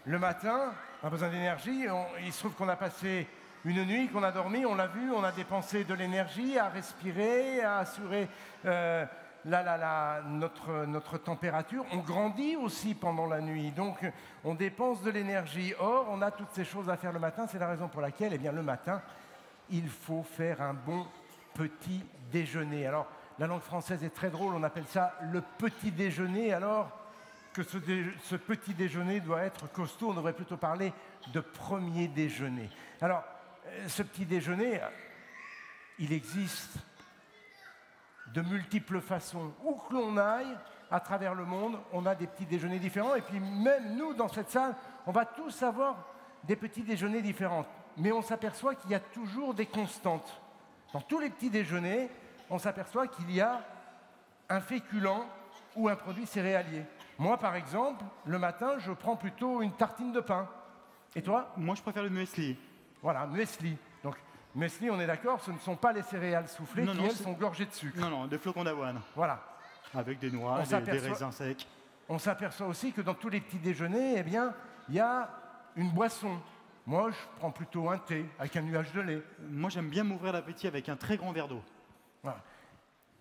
le matin, on a besoin d'énergie. Il se trouve qu'on a passé une nuit, qu'on a dormi, on l'a vu, on a dépensé de l'énergie à respirer, à assurer notre température. On grandit aussi pendant la nuit, donc on dépense de l'énergie. Or, on a toutes ces choses à faire le matin. C'est la raison pour laquelle, eh bien, le matin, il faut faire un bon petit déjeuner. Alors, la langue française est très drôle, on appelle ça le petit déjeuner, alors que ce petit déjeuner doit être costaud. On devrait plutôt parler de premier déjeuner. Alors, ce petit déjeuner, il existe de multiples façons. Où que l'on aille, à travers le monde, on a des petits déjeuners différents. Et puis même nous, dans cette salle, on va tous avoir des petits déjeuners différents. Mais on s'aperçoit qu'il y a toujours des constantes. Dans tous les petits déjeuners, on s'aperçoit qu'il y a un féculent ou un produit céréalier. Moi, par exemple, le matin, je prends plutôt une tartine de pain. Et toi? Moi, je préfère le muesli. Voilà, muesli. Donc, muesli, on est d'accord, ce ne sont pas les céréales soufflées qui, elles, sont gorgées de sucre. Non, des flocons d'avoine. Voilà. Avec des noix, des raisins secs. On s'aperçoit aussi que dans tous les petits déjeuners, eh bien, il y a une boisson. Moi, je prends plutôt un thé avec un nuage de lait. Moi, j'aime bien m'ouvrir l'appétit avec un très grand verre d'eau. Voilà.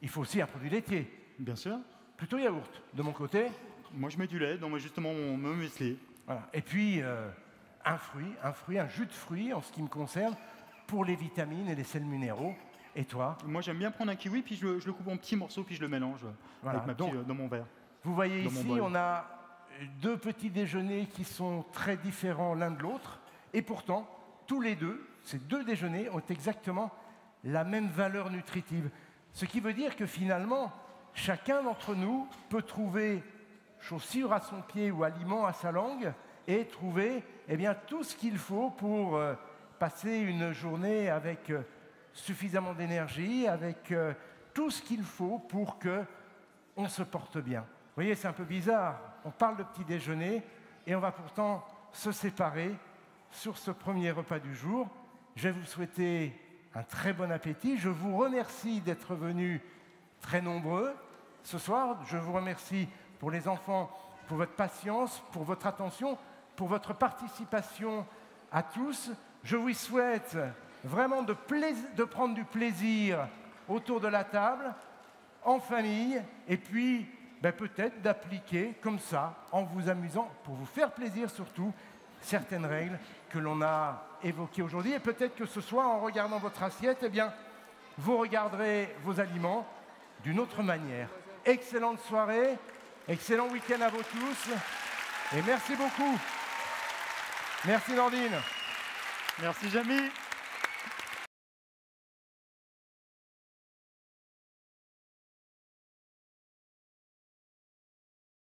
Il faut aussi un produit laitier. Bien sûr. Plutôt yaourt. De mon côté. Moi, je mets du lait dans justement mon muesli. Voilà. Et puis, un jus de fruit, en ce qui me concerne, pour les vitamines et les sels minéraux. Et toi? Moi, j'aime bien prendre un kiwi, puis je le coupe en petits morceaux, puis je le mélange avec dans mon verre. Vous voyez ici, on a deux petits déjeuners qui sont très différents l'un de l'autre. Et pourtant, tous les deux, ces deux déjeuners ont exactement la même valeur nutritive. Ce qui veut dire que finalement, chacun d'entre nous peut trouver chaussure à son pied ou aliment à sa langue et trouver tout ce qu'il faut pour passer une journée avec suffisamment d'énergie, avec tout ce qu'il faut pour qu'on se porte bien. Vous voyez, c'est un peu bizarre. On parle de petit déjeuner et on va pourtant se séparer sur ce premier repas du jour. Je vais vous souhaiter un très bon appétit. Je vous remercie d'être venus très nombreux ce soir. Je vous remercie pour les enfants, pour votre patience, pour votre attention, pour votre participation à tous. Je vous souhaite vraiment de prendre du plaisir autour de la table, en famille, et puis peut-être d'appliquer comme ça, en vous amusant, pour vous faire plaisir surtout, certaines règles que l'on a évoquées aujourd'hui. Et peut-être que ce soir, en regardant votre assiette, vous regarderez vos aliments d'une autre manière. Excellente soirée, excellent week-end à vous tous, et merci beaucoup. Merci Nordine. Merci Jamy.